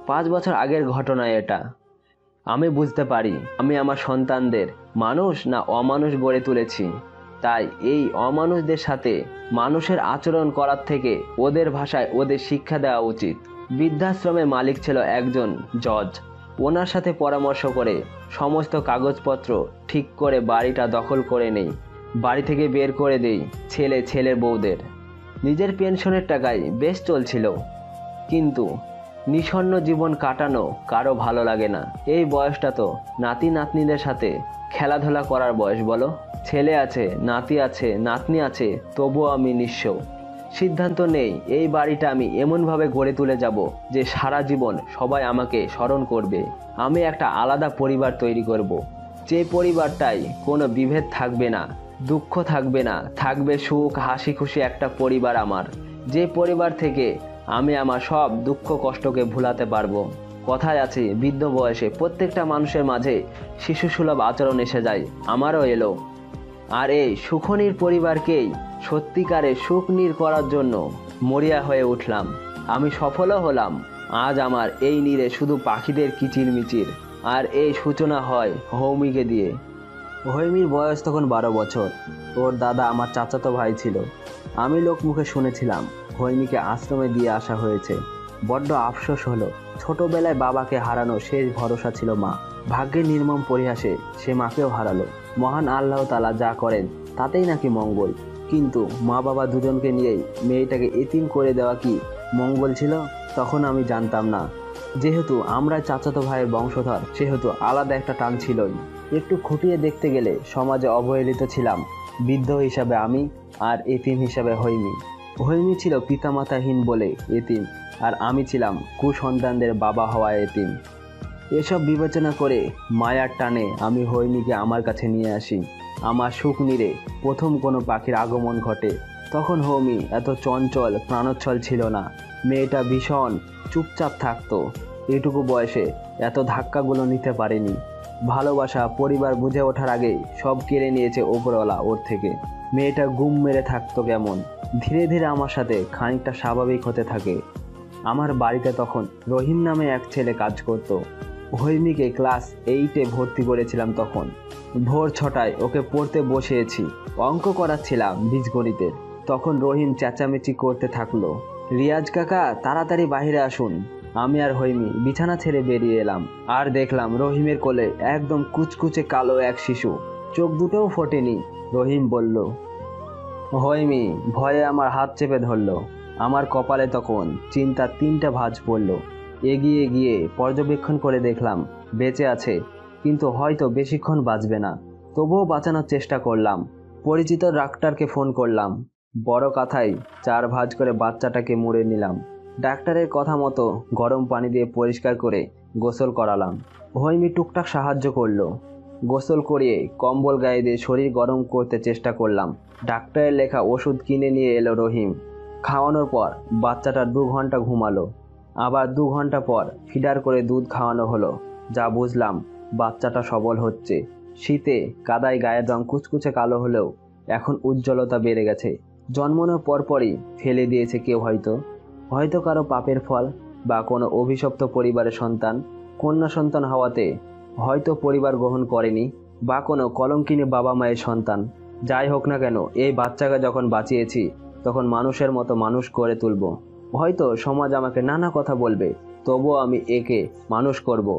5 বছর আগের ঘটনা এটা। আমি বুঝতে পারি আমি আমার সন্তানদের মানুষ না অমানুষ গড়ে তুলেছি। তাই এই অমানুষদের সাথে মানুষের আচরণ করার থেকে ওদের ভাষায় ওদের শিক্ষা দেওয়া উচিত। বৃদ্ধাশ্রমের মালিক ছিল একজন জজ। ওনার সাথে পরামর্শ করে সমস্ত কাগজপত্র ঠিক করে বাড়িটা দখল করে নেই। বাড়ি থেকে বের করে দেই ছেলের বউদের। নিজের পেনশনের টাকায় বেশ চলছিল, কিন্তু নিঃস্বর্ণ জীবন কাটানো কারো ভালো লাগে না। এই বয়সটা তো নাতি নাতনিদের সাথে খেলাধুলা করার বয়স বলো। ছেলে আছে, নাতি আছে, নাতনি আছে, তবুও আমি নিঃস্ব। সিদ্ধান্ত নেই এই বাড়িটা আমি এমনভাবে গড়ে তুলে যাব যে সারা জীবন সবাই আমাকে স্মরণ করবে। আমি একটা আলাদা পরিবার তৈরি করব, যে পরিবারটাই কোনো বিভেদ থাকবে না, দুঃখ থাকবে না, থাকবে সুখ, হাসি খুশি একটা পরিবার আমার। যে পরিবার থেকে আমি আমার সব দুঃখ কষ্টকে ভুলাতে পারবো। কথায় আছে বৃদ্ধ বয়সে প্রত্যেকটা মানুষের মাঝে শিশুসুলভ আচরণ এসে যায়, আমারও এলো। আর এই সুখনীর পরিবারকেই সত্যিকারে সুখনীর করার জন্য মরিয়া হয়ে উঠলাম। আমি সফলও হলাম। আজ আমার এই নীড়ে শুধু পাখিদের কিচিরমিচির। আর এই সূচনা হয় হৈমীকে দিয়ে। হৈমীর বয়স তখন 12 বছর। ওর দাদা আমার চাচাতো ভাই ছিল। আমি লোকমুখে শুনেছিলাম হৈমীকে আশ্রমে দিয়ে আসা হয়েছে। বড্ড আফসোস হলো, ছোটবেলায় বাবাকে হারানো শেষ ভরসা ছিল মা। ভাগ্যের নির্মম পরিহাসে সে মাকেও হারালো। মহান আল্লাহ তাআলা যা করেন তাতেই নাকি মঙ্গল। কিন্তু মা বাবা দুজনকে নিয়েই মেয়েটাকে এতিম করে দেওয়া কি মঙ্গল ছিল? তখন আমি জানতাম না। যেহেতু আমরা চাচাতো ভাইয়ের বংশধর, সেহেতু আলাদা একটা টান ছিলই। একটু খুঁটিয়ে দেখতে গেলে সমাজে অবহেলিত ছিলাম বৃদ্ধ হিসাবে আমি, আর এতিম হিসাবে হৈমী। হৈমী ছিল পিতামাতাহীন বলে এতিম, আর আমি ছিলাম কুসন্তানদের বাবা হওয়া এতিম। এসব বিবেচনা করে মায়ার টানে আমি হৈমীকে আমার কাছে নিয়ে আসি। আমার সুখ নীড়ে প্রথম কোনো পাখির আগমন ঘটে। তখন হৈমী এত চঞ্চল প্রাণোচ্ছল ছিল না। মেয়েটা ভীষণ চুপচাপ থাকতো। এটুকু বয়সে এত ধাক্কাগুলো নিতে পারেনি। ভালোবাসা, পরিবার বুঝে ওঠার আগেই সব কেড়ে নিয়েছে ওপরওয়ালা ওর থেকে। মেয়েটা গুম মেরে থাকতো কেমন। ধীরে ধীরে আমার সাথে খানিকটা স্বাভাবিক হতে থাকে। আমার বাড়িতে তখন রহিম নামে এক ছেলে কাজ করত। হৈমীকে ক্লাস 8-এ ভর্তি করেছিলাম তখন। ভোর 6টায় ওকে পড়তে বসিয়েছি। অঙ্ক করাচ্ছিলাম বীজগণিতের। তখন রহিম চেঁচামেচি করতে থাকলো, রিয়াজ কাকা তাড়াতাড়ি বাইরে আসুন। আমি আর হৈমী বিছানা ছেড়ে বেরিয়ে এলাম। আর দেখলাম রহিমের কোলে একদম কুচকুচে কালো এক শিশু, চোখ দুটোও ফোটেনি। রহিম বলল, হৈমী। ভয়ে আমার হাত চেপে ধরল। আমার কপালে তখন চিন্তার 3টা ভাঁজ পড়ল। এগিয়ে গিয়ে পর্যবেক্ষণ করে দেখলাম বেঁচে আছে, কিন্তু হয়তো বেশিক্ষণ বাঁচবে না। তবুও বাঁচানোর চেষ্টা করলাম। পরিচিত ডাক্তারকে ফোন করলাম। বড় কাঁথায় 4 ভাঁজ করে বাচ্চাটাকে মুড়ে নিলাম। ডাক্তারের কথা মতো গরম পানি দিয়ে পরিষ্কার করে গোসল করালাম। হৈমী টুকটাক সাহায্য করলো। গোসল করিয়ে কম্বল গায়ে দিয়ে শরীর গরম করতে চেষ্টা করলাম। ডাক্তারের লেখা ওষুধ কিনে নিয়ে এলো রহিম। খাওয়ানোর পর বাচ্চাটা 2 ঘন্টা ঘুমালো। আবার 2 ঘন্টা পর ফিডার করে দুধ খাওয়ানো হলো। যা বুঝলাম বাচ্চাটা সবল হচ্ছে। শীতে কাদায় গায়ের রং কুচকুচে কালো হলেও এখন উজ্জ্বলতা বেড়ে গেছে। জন্মানোর পরপরই ফেলে দিয়েছে কেউ, হয়তো কারো পাপের ফল, বা কোনো অভিশপ্ত পরিবারের সন্তান। কন্যা সন্তান হওয়াতে হয়তো পরিবার গ্রহণ করেনি, বা কোনো কলঙ্কিনী বাবা মায়ের সন্তান। যাই হোক না কেন, এই বাচ্চাকে যখন বাঁচিয়েছি তখন মানুষের মতো মানুষ করে তুলব। হয়তো সমাজ আমাকে নানা কথা বলবে, তবুও আমি একে মানুষ করব।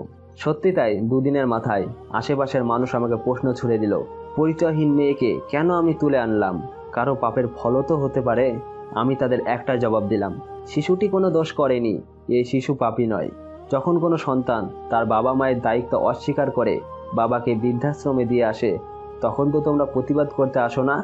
সত্যি তাই, দুদিনের মাথায় আশেপাশের মানুষ আমাকে প্রশ্ন ছুড়ে দিল, পরিচয়হীন মেয়েকে কেন আমি তুলে আনলাম, কারো পাপের ফলও তো হতে পারে। আমি তাদের একটাই জবাব দিলাম, শিশুটি কোনো দোষ করেনি, এই শিশু পাপী নয়। যখন কোনো সন্তান তার বাবা মায়ের দায়িত্ব অস্বীকার করে বাবাকে বৃদ্ধাশ্রমে দিয়ে আসে, তখন তো তোমরা প্রতিবাদ করতে আসো না?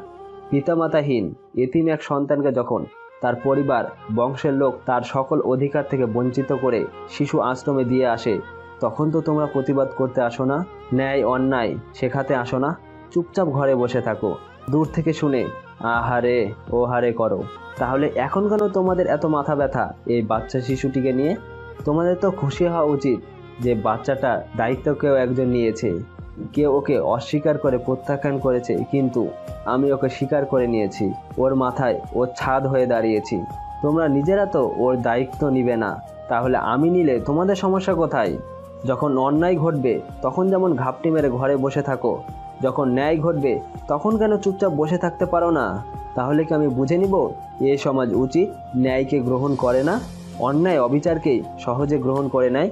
পিতামাতাহীন এতিম এক সন্তানকে যখন তার পরিবার বংশের লোক তার সকল অধিকার থেকে বঞ্চিত করে শিশু আশ্রমে দিয়ে আসে, তখন তো তোমরা প্রতিবাদ করতে আসো না? ন্যায় অন্যায় শেখাতে আসো না? চুপচাপ ঘরে বসে থাকো, দূর থেকে শুনে আহারে ও হারে করো। তাহলে এখন কেন তোমাদের এত মাথা ব্যথা এই বাচ্চা শিশুটিকে নিয়ে? তোমাদের তো খুশি হওয়া উচিত যে বাচ্চাটার দায়িত্ব কেউ একজন নিয়েছে, কেউ ওকে অস্বীকার করে প্রত্যাখ্যান করেছে, কিন্তু আমি ওকে স্বীকার করে নিয়েছি, ওর মাথায় ওর ছাদ হয়ে দাঁড়িয়েছি। তোমরা নিজেরা তো ওর দায়িত্ব নিবে না, তাহলে আমি নিলে তোমাদের সমস্যা কোথায়? যখন অন্যায় ঘটবে তখন যেমন ঘাপটি মেরে ঘরে বসে থাকো, যখন ন্যায় ঘটবে তখন কেন চুপচাপ বসে থাকতে পারো না? তাহলে কি আমি বুঝে নিব এই সমাজ উচিত ন্যায়কে গ্রহণ করে না, অন্যায় অবিচারকেই সহজে গ্রহণ করে নেয়?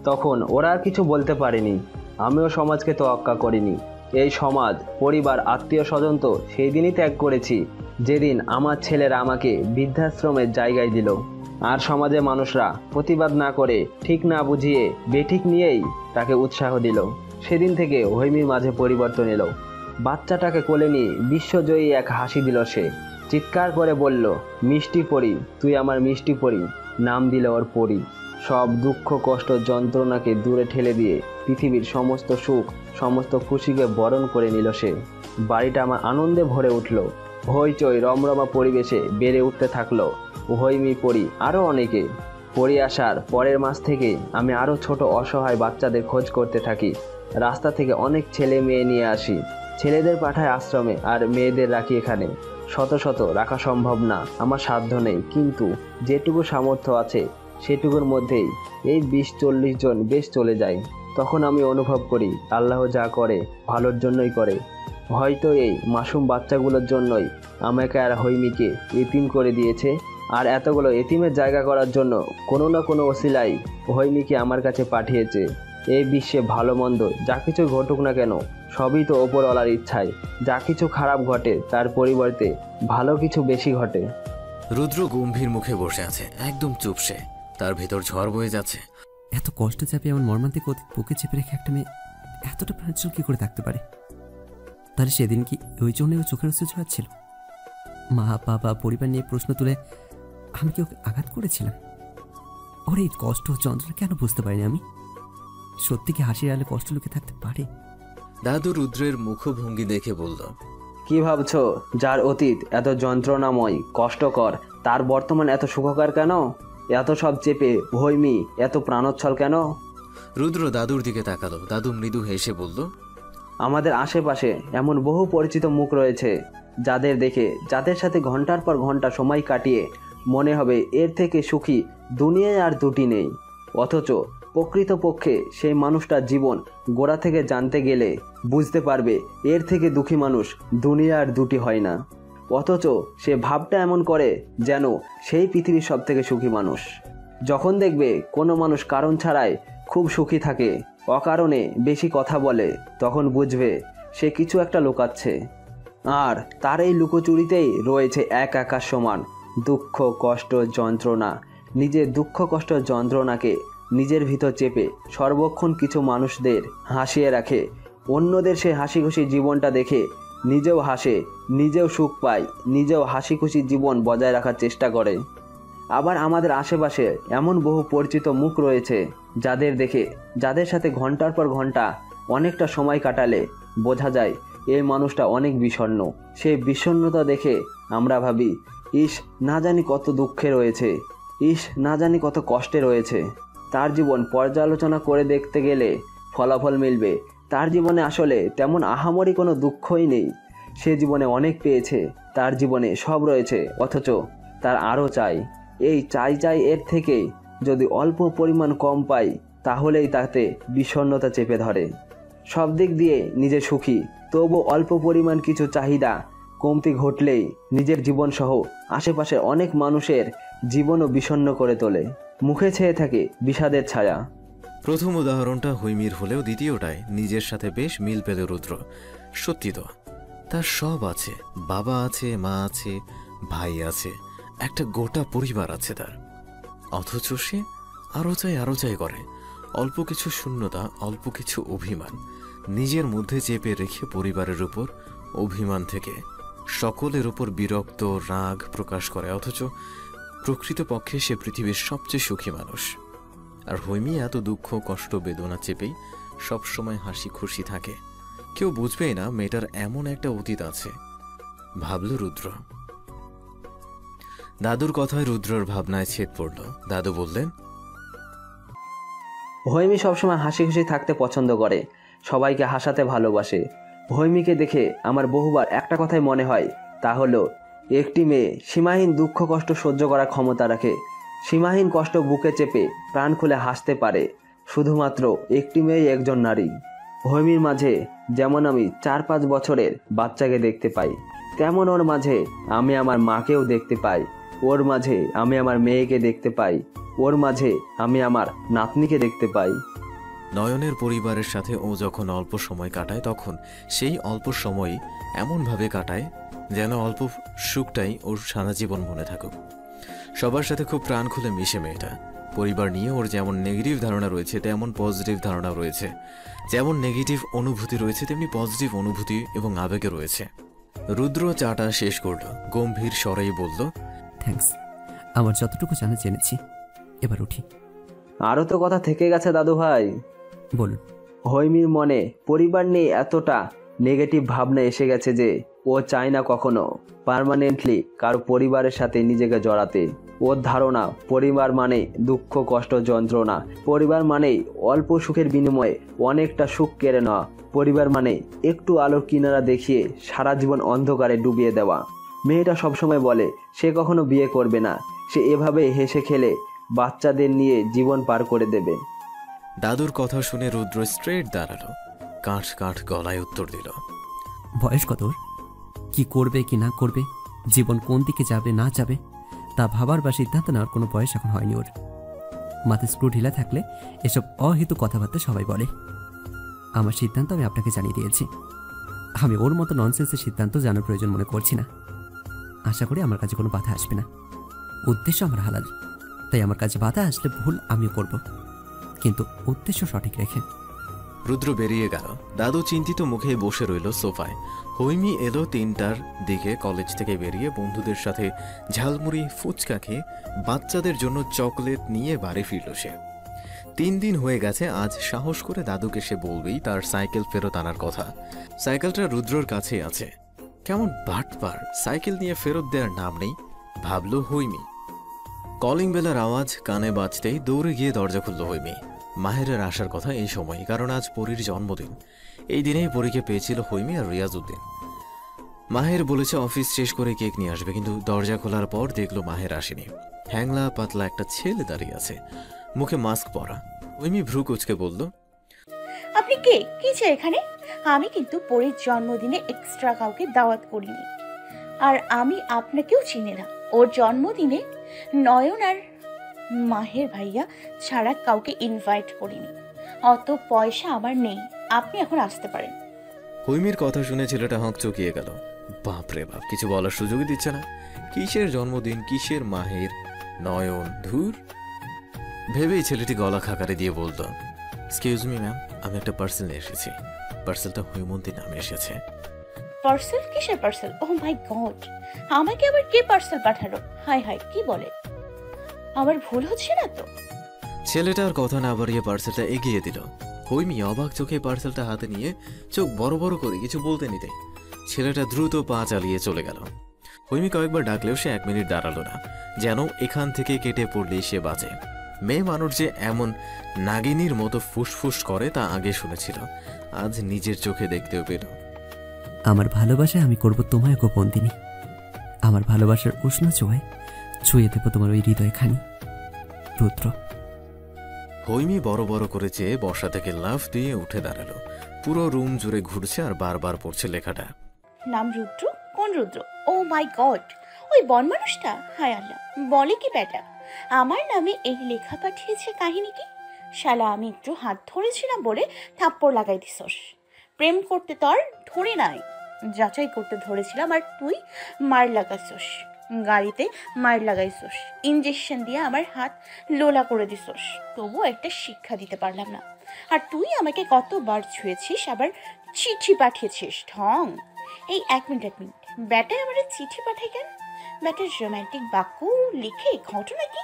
তখন ওরা আর কিছু বলতে পারেনি। আমিও সমাজকে তোয়াক্কা করিনি। এই সমাজ, পরিবার, আত্মীয় স্বজন তো সেই দিনই ত্যাগ করেছি যেদিন আমার ছেলেরা আমাকে বৃদ্ধাশ্রমের জায়গায় দিল। আর সমাজে মানুষরা প্রতিবাদ না করে, ঠিক না বুঝিয়ে বেঠিক নিয়েই তাকে উৎসাহ দিল। সেদিন থেকে হৈমির মাঝে পরিবর্তন এলো। বাচ্চাটাকে কোলে নিয়ে বিশ্বজয়ী এক হাসি দিল সে। চিৎকার করে বলল, মিষ্টি পরি, তুই আমার মিষ্টি পরি। নাম দিল ওর পরি। সব দুঃখ কষ্ট যন্ত্রণাকে দূরে ঠেলে দিয়ে পৃথিবীর সমস্ত সুখ সমস্ত খুশিকে বরণ করে নিল সে। বাড়িটা আমার আনন্দে ভরে উঠল। হইচই রমরমা পরিবেশে বেড়ে উঠতে থাকলো হৈমি, পরি, আরও অনেকে। পরি আসার পরের মাস থেকে আমি আরও ছোট অসহায় বাচ্চাদের খোঁজ করতে থাকি। রাস্তা থেকে অনেক ছেলে মেয়ে নিয়ে আসি। ছেলেদের পাঠায় আশ্রমে আর মেয়েদের রাখি এখানে। শত শত রাখা সম্ভব না, আমার সাধ্য নেই, কিন্তু যেটুকু সামর্থ্য আছে সেটুকুর মধ্যেই এই 20-40 জন বেশ চলে যায়। তখন আমি অনুভব করি আল্লাহ যা করে ভালোর জন্যই করে। হয়তো এই মাসুম বাচ্চাগুলোর জন্যই আমাকে আর হৈমিকে এতিম করে দিয়েছে, আর এতগুলো এতিমের জায়গা করার জন্য কোনো না কোনো ওসিলাই হৈমিকে আমার কাছে পাঠিয়েছে। এই বিশ্বে ভালো মন্দ যা কিছু ঘটুক না কেন, সবই তো ওপরওয়ালার ইচ্ছায়। যা কিছু খারাপ ঘটে তার পরিবর্তে ভালো কিছু বেশি ঘটে। রুদ্র গম্ভীর মুখে বসে আছে, একদম চুপসে। তার ভেতর ঝড় বয়ে যাচ্ছে। এত কষ্ট চাপে এমন মর্মান্তিক অতীত বুকে চেপে রেখে একটা মেয়ে এতটা প্রাণচল কি করে থাকতে পারে? তাহলে সেদিন কি ওই জন্য চোখের উচ্চ ছিল? মা বাবা পরিবার নিয়ে প্রশ্ন তুলে আমি কি ওকে আঘাত করেছিলাম? ওর এই কষ্ট যন্ত্রণা কেন বুঝতে পারিনি আমি? সত্যি কি হাসির আলে কষ্ট লুকে থাকতে পারে? দাদু রুদ্রের মুখভঙ্গি দেখে বলল, কি ভাবছো যার অতীত এত যন্ত্রণাময় কষ্টকর, তার বর্তমান এত সুখকর কেন? এত সব চেপে হৈমি এত প্রাণোচ্ছল কেন? রুদ্র দাদুর দিকে তাকালো। দাদু মৃদু হেসে বলল, আমাদের আশেপাশে এমন বহু পরিচিত মুখ রয়েছে যাদের দেখে, যাদের সাথে ঘন্টার পর ঘন্টা সময় কাটিয়ে মনে হবে এর থেকে সুখী দুনিয়ায় আর দুটি নেই, অথচ প্রকৃতপক্ষে সেই মানুষটার জীবন গোড়া থেকে জানতে গেলে বুঝতে পারবে এর থেকে দুঃখী মানুষ দুনিয়া আর দুটি হয় না। অথচ সে ভাবটা এমন করে যেন সেই পৃথিবীর সব থেকে সুখী মানুষ। যখন দেখবে কোনো মানুষ কারণ ছাড়াই খুব সুখী থাকে, অকারণে বেশি কথা বলে, তখন বুঝবে সে কিছু একটা লুকাচ্ছে। আর তার এই লুকোচুরিতেই রয়েছে এক আকাশ সমান দুঃখ কষ্ট যন্ত্রণা। নিজের দুঃখ কষ্ট যন্ত্রণাকে নিজের ভিতর চেপে সর্বক্ষণ কিছু মানুষদের হাসিয়ে রাখে। অন্যদের সে হাসি খুশি জীবনটা দেখে নিজেও হাসে, নিজেও সুখ পায়, নিজেও হাসি খুশি জীবন বজায় রাখার চেষ্টা করে। আবার আমাদের আশেপাশে এমন বহু পরিচিত মুখ রয়েছে যাদের দেখে, যাদের সাথে ঘন্টার পর ঘন্টা অনেকটা সময় কাটালে বোঝা যায় এই মানুষটা অনেক বিষণ্ণ। সেই বিষণ্ণতা দেখে আমরা ভাবি, ইস না জানি কত দুঃখে রয়েছে, ইস না জানি কত কষ্টে রয়েছে। তার জীবন পর্যালোচনা করে দেখতে গেলে ফলাফল মিলবে তার জীবনে আসলে তেমন আহামরি কোনো দুঃখই নেই। সে জীবনে অনেক পেয়েছে, তার জীবনে সব রয়েছে, অথচ তার আরও চাই। এই চাই চাই এর থেকেই যদি অল্প পরিমাণ কম পাই তাহলেই তাতে বিষণ্ণতা চেপে ধরে। সব দিক দিয়ে নিজে সুখী, তবু অল্প পরিমাণ কিছু চাহিদা কমতি ঘটলেই নিজের জীবনসহ আশেপাশের অনেক মানুষের জীবনও বিষণ্ণ করে তোলে। মুখে ছেয়ে থাকে বিষাদের ছায়া। প্রথম উদাহরণটা হৈমির হলেও দ্বিতীয়টায় নিজের সাথে বেশ মিল পেল রুদ্র। সত্যি তো, তার সব আছে, বাবা আছে, মা আছে, ভাই আছে, একটা গোটা পরিবার আছে তার। অথচ সে আরো চাই করে। অল্প কিছু শূন্যতা, অল্প কিছু অভিমান নিজের মধ্যে চেপে রেখে পরিবারের উপর অভিমান থেকে সকলের উপর বিরক্ত রাগ প্রকাশ করে। অথচ প্রকৃতপক্ষে সে পৃথিবীর সবচেয়ে সুখী মানুষ। আর হৈমি এত দুঃখ কষ্ট বেদনা চেপেই সবসময় হাসি খুশি থাকে। কেউ বুঝবেই না মেয়েটার এমন একটা অতীত আছে, ভাবল রুদ্র। দাদুর কথায় রুদ্রর ভাবনায় ছেদ পড়ল। দাদু বললেন, হৈমি সবসময় হাসি খুশি থাকতে পছন্দ করে, সবাইকে হাসাতে ভালোবাসে। হৈমিকে দেখে আমার বহুবার একটা কথাই মনে হয়, তা হলো একটি মেয়ে সীমাহীন দুঃখ কষ্ট সহ্য করার ক্ষমতা রাখে। সীমাহীন কষ্ট বুকে চেপে প্রাণ খুলে হাসতে পারে শুধুমাত্র একটি মেয়ে, একজন নারী। হৈমির মাঝে যেমন আমি 4-5 বছরের বাচ্চাকে দেখতে পাই, তেমন ওর মাঝে আমি আমার মাকেও দেখতে পাই। ওর মাঝে আমি আমার মেয়েকে দেখতে পাই, ওর মাঝে আমি আমার নাতনিকে দেখতে পাই। নয়নের পরিবারের সাথে ও যখন অল্প সময় কাটায় তখন সেই অল্প সময় এমনভাবে কাটায় যেন অল্প সুখটাই ওর সারা জীবন মনে থাকুক। সবার সাথে খুব প্রাণ খুলে মিশে মেয়েটা। পরিবার নিয়ে ওর যেমন নেগেটিভ ধারণা রয়েছে তেমন পজিটিভ ধারণা রয়েছে, যেমন নেগেটিভ অনুভূতি রয়েছে তেমনি পজিটিভ অনুভূতি এবং আবেগে রয়েছে। রুদ্র চাটা শেষ করল, গম্ভীর স্বরেই বলল, থ্যাঙ্কস, আমার যতটুকু জানা জেনেছি, এবার উঠি। আরও তো কথা থেকে গেছে দাদু ভাই। বলুন। হৈমির মনে পরিবার নিয়ে এতটা নেগেটিভ ভাবনা এসে গেছে যে ও চায় না কখনো পার্মানেন্টলি কারো পরিবারের সাথে নিজেকে জড়াতে। ওর ধারণা পরিবার মানে দুঃখ কষ্ট যন্ত্রণা, পরিবার মানেই অল্প সুখের বিনিময়ে অনেকটা সুখ কেড়ে নেওয়া, পরিবার মানে একটু আলোর কিনারা দেখিয়ে সারা জীবন অন্ধকারে ডুবিয়ে দেওয়া। মেয়েটা সবসময় বলে সে কখনো বিয়ে করবে না, সে এভাবে হেসে খেলে বাচ্চাদের নিয়ে জীবন পার করে দেবে। দাদুর কথা শুনে রুদ্র স্ট্রেট দাঁড়ালো, কাঠ কাঠ গলায় উত্তর দিল, বয়স কত ওর? কি করবে কি না করবে, জীবন কোন দিকে যাবে না যাবে তা ভাবার বা সিদ্ধান্ত নেওয়ার কোনো বয়স এখন হয়নি ওর। মাথায় স্ক্রু ঢিলা থাকলে এসব অহেতু কথাবার্তা সবাই বলে। আমার সিদ্ধান্ত আমি আপনাকে জানিয়ে দিয়েছি। আমি ওর মতো ননসেন্সের সিদ্ধান্ত জানার প্রয়োজন মনে করছি না। আশা করি আমার কাছে কোনো বাধা আসবে না। উদ্দেশ্য আমার হালাল, তাই আমার কাছে বাধা আসলে ভুল আমিও করব, কিন্তু উদ্দেশ্য সঠিক রেখে। রুদ্র বেরিয়ে গেল। দাদু চিন্তিত মুখে বসে রইল সোফায়। হৈমি এলো 3টার দিকে কলেজ থেকে বেরিয়ে বন্ধুদের সাথে ঝালমুড়ি ফুচকা খেয়ে বাচ্চাদের জন্য চকলেট নিয়ে বাড়ি ফিরল সে। 3 দিন হয়ে গেছে, আজ সাহস করে দাদুকে সে বলবেই তার সাইকেল ফেরত আনার কথা। সাইকেলটা রুদ্রর কাছেই আছে। কেমন বাটপার, সাইকেল নিয়ে ফেরত দেওয়ার নাম নেই, ভাবল হৈমি। কলিং বেলের আওয়াজ কানে বাজতেই দৌড়ে গিয়ে দরজা খুলল হৈমি। মাহেরের আসার কথা এই সময়, কারণ আজ পরীর জন্মদিন। এই দিনেই পরীকে পেয়েছিল হৈমি আর রিয়াজউদ্দিন। মাহের বলেছে অফিস শেষ করে কেক নিয়ে আসবে, কিন্তু দরজা খোলার পর দেখলো মাহের আসেনি। হ্যাংলা পাতলা একটা ছেলে দাঁড়িয়ে আছে, মুখে মাস্ক পরা। হৈমি ভ্রু কুচকে বলল, আপনি কে? কি চাই এখানে? আমি কিন্তু পরীর জন্মদিনে এক্সট্রা কাউকে দাওয়াত করিনি, আর আমি আপনাকেও চিনি না। ওর জন্মদিনে নয়ন আর মাহের ভাইয়া ছাড়া কাউকে ইনভাইট করিনি। অত পয়সা আমার নেই, আপনি এখন আসতে পারেন। হৈমির কথা শুনে ছেলেটা হকচকিয়ে গেল। বাপরে বাপ, কিছু বলার সুযোগই দিচ্ছে না। কিসের জন্মদিন, কিসের মাহের, নয়ন, ধুর। ভেবেই ছেলেটি গলা খাকারে দিয়ে বলল, এক্সকিউজ মি ম্যাম, আমি একটা পার্সেল নিয়ে এসেছি। পার্সেলটা হৈমন্তীর নামে এসেছে। পার্সেল? কিসের পার্সেল? ও মাই গড, আমাকে আবার কে পার্সেল পাঠালো? হাই হাই, কি বলে? আমার ভুল হচ্ছে না তো? ছেলেটার কথা না বাড়িয়ে পার্সেলটা এগিয়ে দিল। হৈমি অবাক চোখে পার্সেলটা হাতে নিয়ে চোখ বড় বড় করে কিছু বলতে নিতে ছেলেটা দ্রুত পা চালিয়ে চলে গেল। হৈমি কয়েকবার ডাকলেও সে 1 মিনিট দাঁড়ালো না, যেন এখান থেকে কেটে পড়লেই সে বাঁচে। মেয়ে মানুষ যে এমন নাগিনীর মতো ফুসফুস করে তা আগে শুনেছিল, আজ নিজের চোখে দেখতেও পেল। আমার ভালোবাসায় আমি করব তোমায় গোপন্দিনী। আমার ভালোবাসার উষ্ণ ছোঁয়ায় ছুঁয়ে দেবো তোমার ওই হৃদয়খানি। রুদ্র। হৈমি বড় বড় করে চেয়ে বসা থেকে লাফ দিয়ে উঠে দাঁড়ালো। পুরো রুম জুড়ে ঘুরছে আর বারবার পড়ছে লেখাটা। নাম রুদ্র? কোন রুদ্র? ও মাই গড, ওই বন মানুষটা? হায় আল্লাহ, বলে কি বেটা? আমার নামে এই লেখা পাঠিয়েছে, কাহিনী কি? শালা আমি একটু হাত ধরেছিলাম বলে থাপ্পড় লাগাই দিছস। প্রেম করতে তো আর ধরে নাই, যাচাই করতে ধরেছিলাম আর তুই মার লাগাইছস, গাড়িতে মার লাগাইছস, ইঞ্জেকশন দিয়ে আমার হাত লোলা করে দিছস, তবু একটা শিক্ষা দিতে পারলাম না। আর তুই আমাকে কতবার ছুঁয়েছিস, আবার চিঠি পাঠিয়েছিস ঢং। এই এক মিনিট, ব্যাটা আমার চিঠি পাঠাই কেন? ব্যাটার রোম্যান্টিক বাক্য লিখে ঘটনা কি?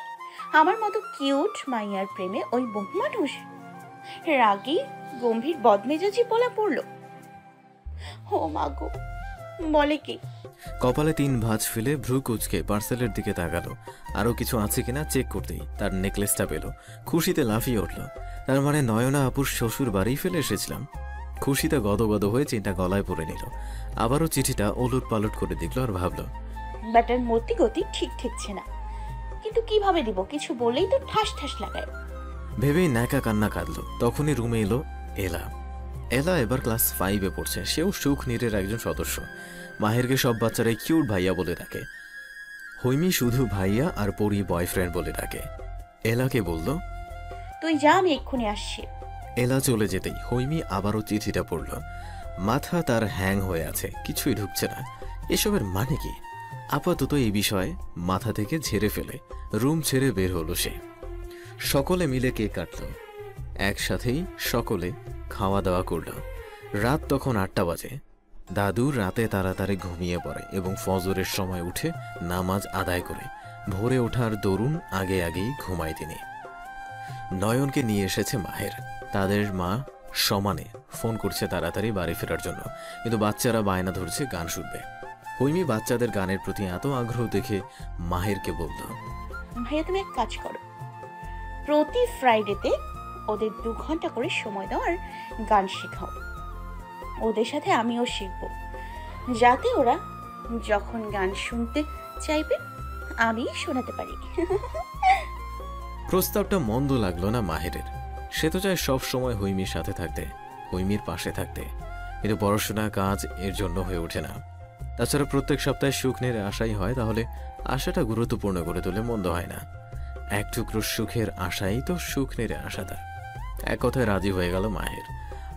আমার মতো কিউট মাইয়ার প্রেমে ওই বহু মানুষ রাগী গম্ভীর বদমেজাজি বলা পড়লো। ও মা গো, বলে কি? কপালে 3 ভাঁজ ফেলে ভ্রু কুচকে পার্সেলের দিকে তাকালো। আরও কিছু আছে কিনা চেক করতেই তার নেকলেসটা পেল। খুশিতে লাফিয়ে উঠল। তার মানে নয়না আপুর শ্বশুর বাড়ি ফেলে এসেছিলাম। খুশিতে গদগদ হয়ে চিন্তা গলায় পড়ে নিল। আবারও চিঠিটা ওলট পালট করে দেখলো আর ভাবল, ব্যাটার মতি গতি ঠিক ঠেকছে না, কিন্তু কিভাবে দিব? কিছু বলেই তো ঠাস ঠাস লাগায়। ভেবেই ন্যাকা কান্না কাঁদলো। তখনই রুমে এলো এলা। এলা এবার ক্লাস 5-এ পড়ছে। সেও সুখ নীরের একজন সদস্য। মাহেরকে সব বাচ্চারাই কিউট ভাইয়া বলে ডাকে। হৈমি শুধু ভাইয়া আর পরি বয়ফ্রেন্ড বলে ডাকে। এলাকে বলল, তুই যা, আমি এক্ষুনি আসছি। এলা চলে যেতেই হৈমি আবারও চিঠিটা পড়ল। মাথা তার হ্যাং হয়ে আছে, কিছুই ঢুকছে না। এসবের মানে কি? আপাতত এই বিষয়ে মাথা থেকে ঝেড়ে ফেলে রুম ছেড়ে বের হলো সে। সকলে মিলে কেক কাটল। একসাথেই সকলে খাওয়া দাওয়া করল। রাত তখন 8টা বাজে। দাদু রাতে তাড়াতাড়ি ঘুমিয়ে পড়ে এবং ফজরের সময় উঠে নামাজ আদায় করে ভোরে ওঠার দরুন আগে আগেই ঘুমায় তিনি। নয়নকে নিয়ে এসেছে মাহের। তাদের মা সমানে ফোন করছে তাড়াতাড়ি বাড়ি ফেরার জন্য, কিন্তু বাচ্চারা বায়না ধরছে গান শুনবে। হৈমি বাচ্চাদের গানের প্রতি এত আগ্রহ দেখে মাহেরকে বলল, ভাইয়া তুমি এক কাজ করো, প্রতি ফ্রাইডেতে ওদের 2 ঘন্টা করে সময় দাও আর গান শেখাও। ওদের সাথে আমিও শিখবো, যাতে ওরা যখন গান শুনতে চাইবে আমি শোনাতে পারি। প্রস্তাবটা মন্দ লাগলো না মাহেরের। সে তো চায় সব সময় হৈমির সাথে থাকতে, হৈমির পাশে থাকতে, কিন্তু পড়াশোনা কাজ এর জন্য হয়ে ওঠে না। তাছাড়া প্রত্যেক সপ্তাহে সুখ নেড়ে আশাই হয়, তাহলে আশাটা গুরুত্বপূর্ণ করে তুলে মন্দ হয় না। এক টুকরো সুখের আশাই তো সুখ নেড়ে আশা। তার এক কথায় রাজি হয়ে গেল মাহের।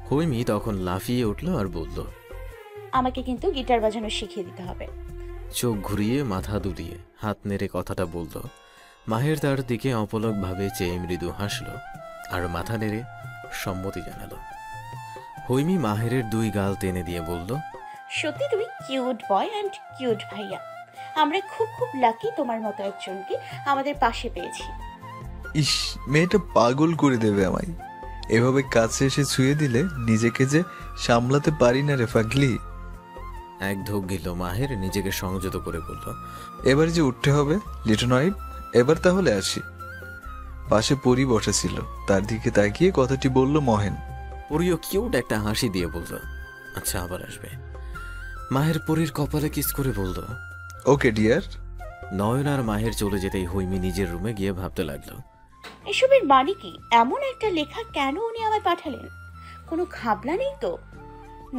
হৈমি তখন লাফিয়ে উঠল আর বলল, আমাকে কিন্তু গিটার বাজানো শিখিয়ে দিতে হবে। চোখ ঘুরিয়ে মাথা দুলিয়ে হাত নেড়ে কথাটা বলল। মাহের তার দিকে অপলকভাবে চেয়ে মৃদু হাসল আর মাথা নেড়ে সম্মতি জানালো। হৈমি মাহেরের 2 গাল টেনে দিয়ে বলল, সত্যি তুমি কিউট বয় অ্যান্ড কিউট ভাইয়া। আমরা খুব খুব লাকি তোমার মতো একজনকে আমাদের পাশে পেয়েছি। ইস, মেয়েটা পাগল করে দেবে আমায়। এভাবে কাছে এসে ছুঁয়ে দিলে নিজেকে যে সামলাতে পারি না রে পাগলি। এক ঢোক গেল মাহের, নিজেকে সংযত করে বলল, এবার যে উঠতে হবে লিটন ওয়াইফ, এবার তাহলে আসি। পাশে পরি বসেছিল, তার দিকে তাকিয়ে কথাটি বলল মহেন। পরিও কিউট একটা হাসি দিয়ে বলল, আচ্ছা আবার আসবে। মাহের পরির কপালে কিস করে বলল, ওকে ডিয়ার। নয়ন আর মাহের চলে যেতেই হৈমি নিজের রুমে গিয়ে ভাবতে লাগলো, এসবের মানে কি? এমন একটা লেখা কেন উনি আমায় পাঠালেন? কোনো খাবলা নেই তো?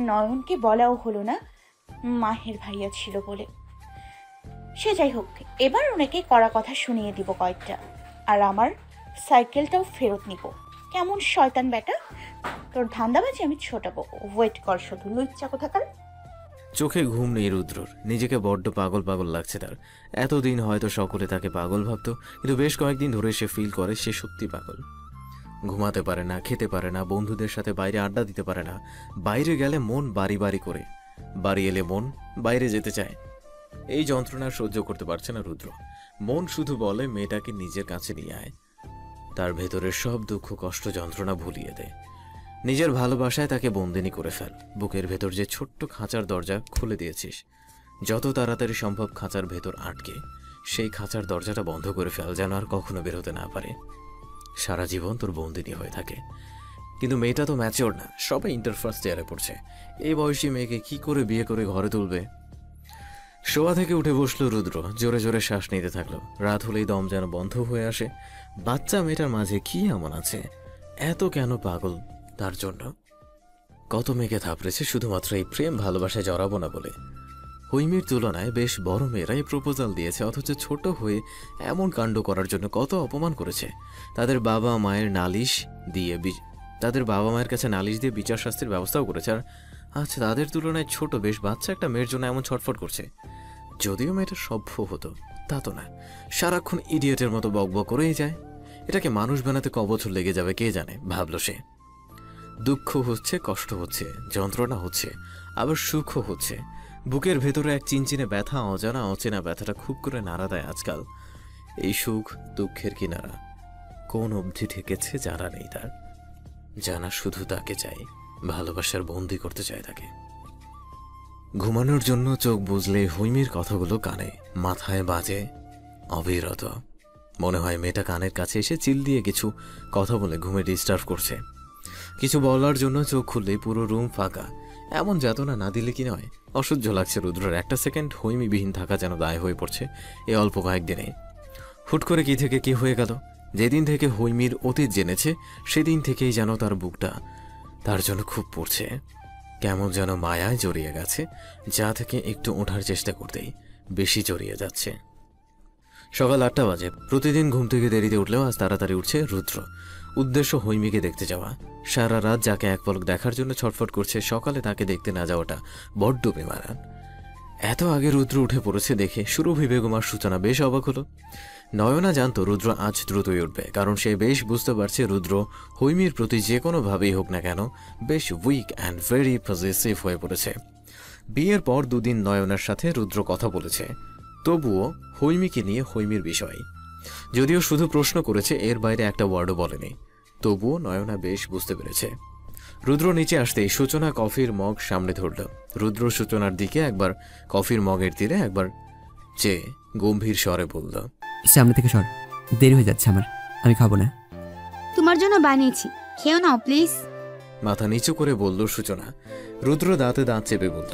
নয়নকে বলাও হলো না মাহের ভাইয়া ছিল বলে। সে যাই হোক, এবার ওনাকে কড়া কথা শুনিয়ে দিব কয়েকটা, আর আমার সাইকেলটাও ফেরত নিব। কেমন শয়তান বেটা, তোর ধান্দাবাজি আমি ছোটাবো। ওয়েট কর শুধু, লুচ্চা কোথাকার। চোখে ঘুম নেই রুদ্রর। নিজেকে বড্ড পাগল পাগল লাগছে তার। এতদিন হয়তো সকলে তাকে পাগল ভাবত, কিন্তু বেশ কয়েকদিন ধরে সে ফিল করে সে সত্যি পাগল। ঘুমাতে পারে না, খেতে পারে না, বন্ধুদের সাথে বাইরে আড্ডা দিতে পারে না। বাইরে গেলে মন বাড়ি বাড়ি করে, বাড়ি এলে মন বাইরে যেতে চায়। এই যন্ত্রণা সহ্য করতে পারছে না রুদ্র। মন শুধু বলে মেয়েটাকে নিজের কাছে নিয়ে আয়, তার ভেতরের সব দুঃখ কষ্ট যন্ত্রণা ভুলিয়ে দেয়। নিজের ভালোবাসায় তাকে বন্দিনী করে ফেল। বুকের ভেতর যে ছোট্ট খাঁচার দরজা খুলে দিয়েছিস, যত তাড়াতাড়ি সম্ভব খাঁচার ভেতর আটকে সেই খাঁচার দরজাটা বন্ধ করে ফেল, যেন আর কখনো বেরোতে না পারে। সারা জীবন তোর বন্দিনী হয়ে থাকে। কিন্তু মেয়েটা তো ম্যাচিওর না, সবাই ইন্টার ফার্স্ট ইয়ারে পড়ছে। এই বয়সী মেয়েকে কি করে বিয়ে করে ঘরে তুলবে? শোয়া থেকে উঠে বসলো রুদ্র, জোরে জোরে শ্বাস নিতে থাকলো। রাত হলেই দম যেন বন্ধ হয়ে আসে। বাচ্চা মেয়েটার মাঝে কি এমন আছে, এত কেন পাগল তার জন্য? কত মেয়েকে থাপড়েছে শুধুমাত্র এই প্রেম ভালোবাসায় জড়াবো না বলে। হৈমির তুলনায় বেশ বড় মেয়েরাই প্রপোজাল দিয়েছে, অথচ ছোট হয়ে এমন কাণ্ড করার জন্য কত অপমান করেছে। তাদের বাবা মায়ের কাছে নালিশ দিয়ে বিচার শাস্তির ব্যবস্থাও করেছে। আর আচ্ছা, তাদের তুলনায় ছোট বেশ বাচ্চা একটা মেয়ের জন্য এমন ছটফট করছে। যদিও মেয়েটা সভ্য হতো, তা তো না, সারাক্ষণ ইডিয়েটের মতো বকবক করেই যায়। এটাকে মানুষ বানাতে ক বছর লেগে যাবে কে জানে, ভাবল সে। দুঃখ হচ্ছে, কষ্ট হচ্ছে, যন্ত্রণা হচ্ছে, আবার সুখও হচ্ছে। বুকের ভেতরে এক চিনচিনে ব্যথা, অজানা অচেনা ব্যথাটা খুব করে নাড়া দেয় আজকাল। এই সুখ দুঃখের কিনারা কোন অবধি ঠেকেছে জানা নেই তার। জানা শুধু তাকে চাই, ভালোবাসার বন্দি করতে চায় তাকে। ঘুমানোর জন্য চোখ বুজলে হৈমির কথাগুলো কানে মাথায় বাজে অবিরত। মনে হয় মেয়েটা কানের কাছে এসে চিল দিয়ে কিছু কথা বলে ঘুমে ডিস্টার্ব করছে। কিছু বলার জন্য চোখ খুললেই পুরো রুম ফাঁকা। এমন যাতনা না দিলে কি নয়। অসহ্য লাগছে রুদ্রের। একটা সেকেন্ড হৈমিবিহীন থাকা যেন দায় হয়ে পড়ছে এই অল্প কয়েকদিনে। হুট করে কি থেকে কি হয়ে গেল। যেদিন থেকে হৈমির অতীত জেনেছে সেদিন থেকেই যেন তার বুকটা তার জন্য খুব পড়ছে। কেমন যেন মায়ায় জড়িয়ে গেছে, যা থেকে একটু ওঠার চেষ্টা করতেই বেশি জড়িয়ে যাচ্ছে। সকাল 8টা বাজে। প্রতিদিন ঘুম থেকে দেরিতে উঠলেও আজ তাড়াতাড়ি উঠছে রুদ্র। উদ্দেশ্য হৈমিকে দেখতে যাওয়া। সারা রাত যাকে এক পলক দেখার জন্য ছটফট করছে, সকালে তাকে দেখতে না যাওয়াটা বড্ড বেমানান। এত আগে রুদ্র উঠে পড়েছে দেখে সুরভি বেগম আর সূচনা বেশ অবাক হলো। নয়না জানতো রুদ্র আজ দ্রুতই উঠবে, কারণ সে বেশ বুঝতে পারছে রুদ্র হৈমির প্রতি যে কোনোভাবেই হোক না কেন বেশ উইক অ্যান্ড ভেরি পজেসিভ হয়ে পড়েছে। বিয়ের পর 2 দিন নয়নার সাথে রুদ্র কথা বলেছে, তবুও হৈমিকে নিয়ে হৈমির বিষয়। যদিও শুধু প্রশ্ন করেছে, এর বাইরে একটা ওয়ার্ডও বলেনি, তবুও নয়না বেশ বুঝতে পেরেছে। রুদ্র নিচে আসতেই সূচনা কফির মগ সামনে ধরল। রুদ্র সূচনার দিকে একবার কফির মগের তীরে একবার চেয়ে গম্ভীর স্বরে বলল, সামনে থেকে সর, দেরি হয়ে যাচ্ছে আমার, আমি খাবো না। তোমার জন্য বানিয়েছি, খেও নাও প্লিজ। মাথা নিচু করে বলল সূচনা। রুদ্র দাঁতে দাঁত চেপে বলল,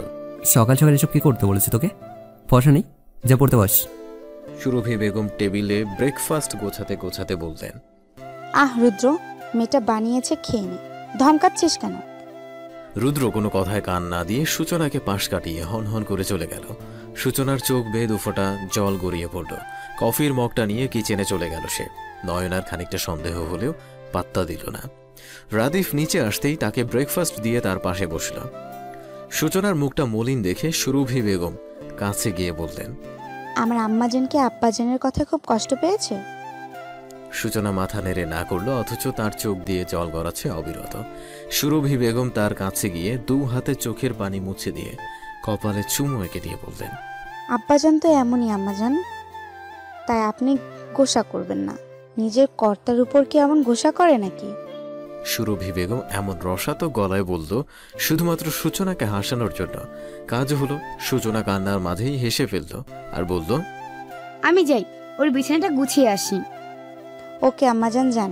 সকাল সকাল এসব কি করতে বলেছে তোকে? পয়সা নেই, যা পড়তে বস। সুরভি বেগম টেবিলে ব্রেকফাস্ট গোছাতে গোছাতে বলতেন, রুদ্র, মেয়েটা বানিয়েছে, খেয়ে নে, ধমকাচ্ছিস কেন? রুদ্র কোনো কথায় কান না দিয়ে সূচনাকে পাশ কাটিয়ে হন হন করে চলে গেল। সূচনার চোখ বেয়ে 2 ফোঁটা জল গড়িয়ে পড়ল। কফির মগটা নিয়ে কিচেনে চলে গেল সে। নয়নার খানিকটা সন্দেহ হলেও পাত্তা দিল না। রাদিফ নিচে আসতেই তাকে ব্রেকফাস্ট দিয়ে তার পাশে বসল। সূচনার মুখটা মলিন দেখে সুরভি বেগম কাছে গিয়ে বললেন, আমার আম্মাজানকে আব্বাজানের কথা খুব কষ্ট পেয়েছে? সূচনা মাথা নেড়ে না করলো, অথচ তার চোখ দিয়ে জল গড়াচ্ছে অবিরত। সুরভি বেগম তার কাছে গিয়ে 2 হাতে চোখের পানি মুছে দিয়ে কপালে চুমু এঁকে দিয়ে বললেন, আব্বাজান তো এমনই আম্মাজান, তাই আপনি গোসা করবেন না। নিজের কর্তার উপর কি এমন গোসা করে নাকি? সুরভি বেগম এমন রসাতো গলায় বলল শুধুমাত্র সূচনাকে হাসানোর জন্য। কাজ হলো, সূচনা কান্নার মাঝেই হেসে ফেলল আর বলল, আমি যাই, ওর বিছানাটা গুছিয়ে আসি। ওকে আম্মাজান, যান,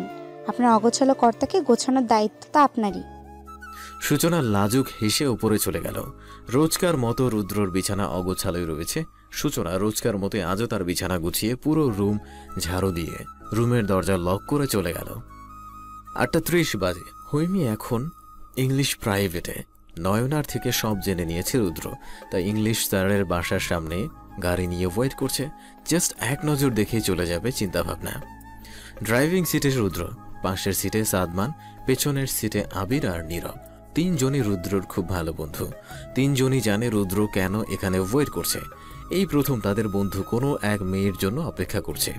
আপনার অগোছালো কর্তাকে গোছানোর দায়িত্ব তো আপনারই। সূচনা লাজুক হেসে উপরে চলে গেল। রোজকার মতো রুদ্রর বিছানা অগোছালোই রয়েছে। সূচনা রোজকার মতো আজও তার বিছানা গুছিয়ে পুরো রুম ঝাড়ু দিয়ে রুমের দরজা লক করে চলে গেল। 8:30 বাজে। হৈমি এখন ইংলিশ প্রাইভেটে। নয়নার থেকে সব জেনে নিয়েছে রুদ্র, তাই ইংলিশ স্যারের বাসার সামনে গাড়ি নিয়ে ওয়েট করছে। জাস্ট এক নজর দেখেই চলে যাবে চিন্তাভাবনা। ড্রাইভিং সিটে রুদ্র, পাশের সিটে সাদমান, পেছনের সিটে আবির আর নীরব। 3 জনই রুদ্রর খুব ভালো বন্ধু। 3 জনই জানে রুদ্র কেন এখানে ওয়েট করছে। এই প্রথম তাদের বন্ধু কোনো এক মেয়ের জন্য অপেক্ষা করছে।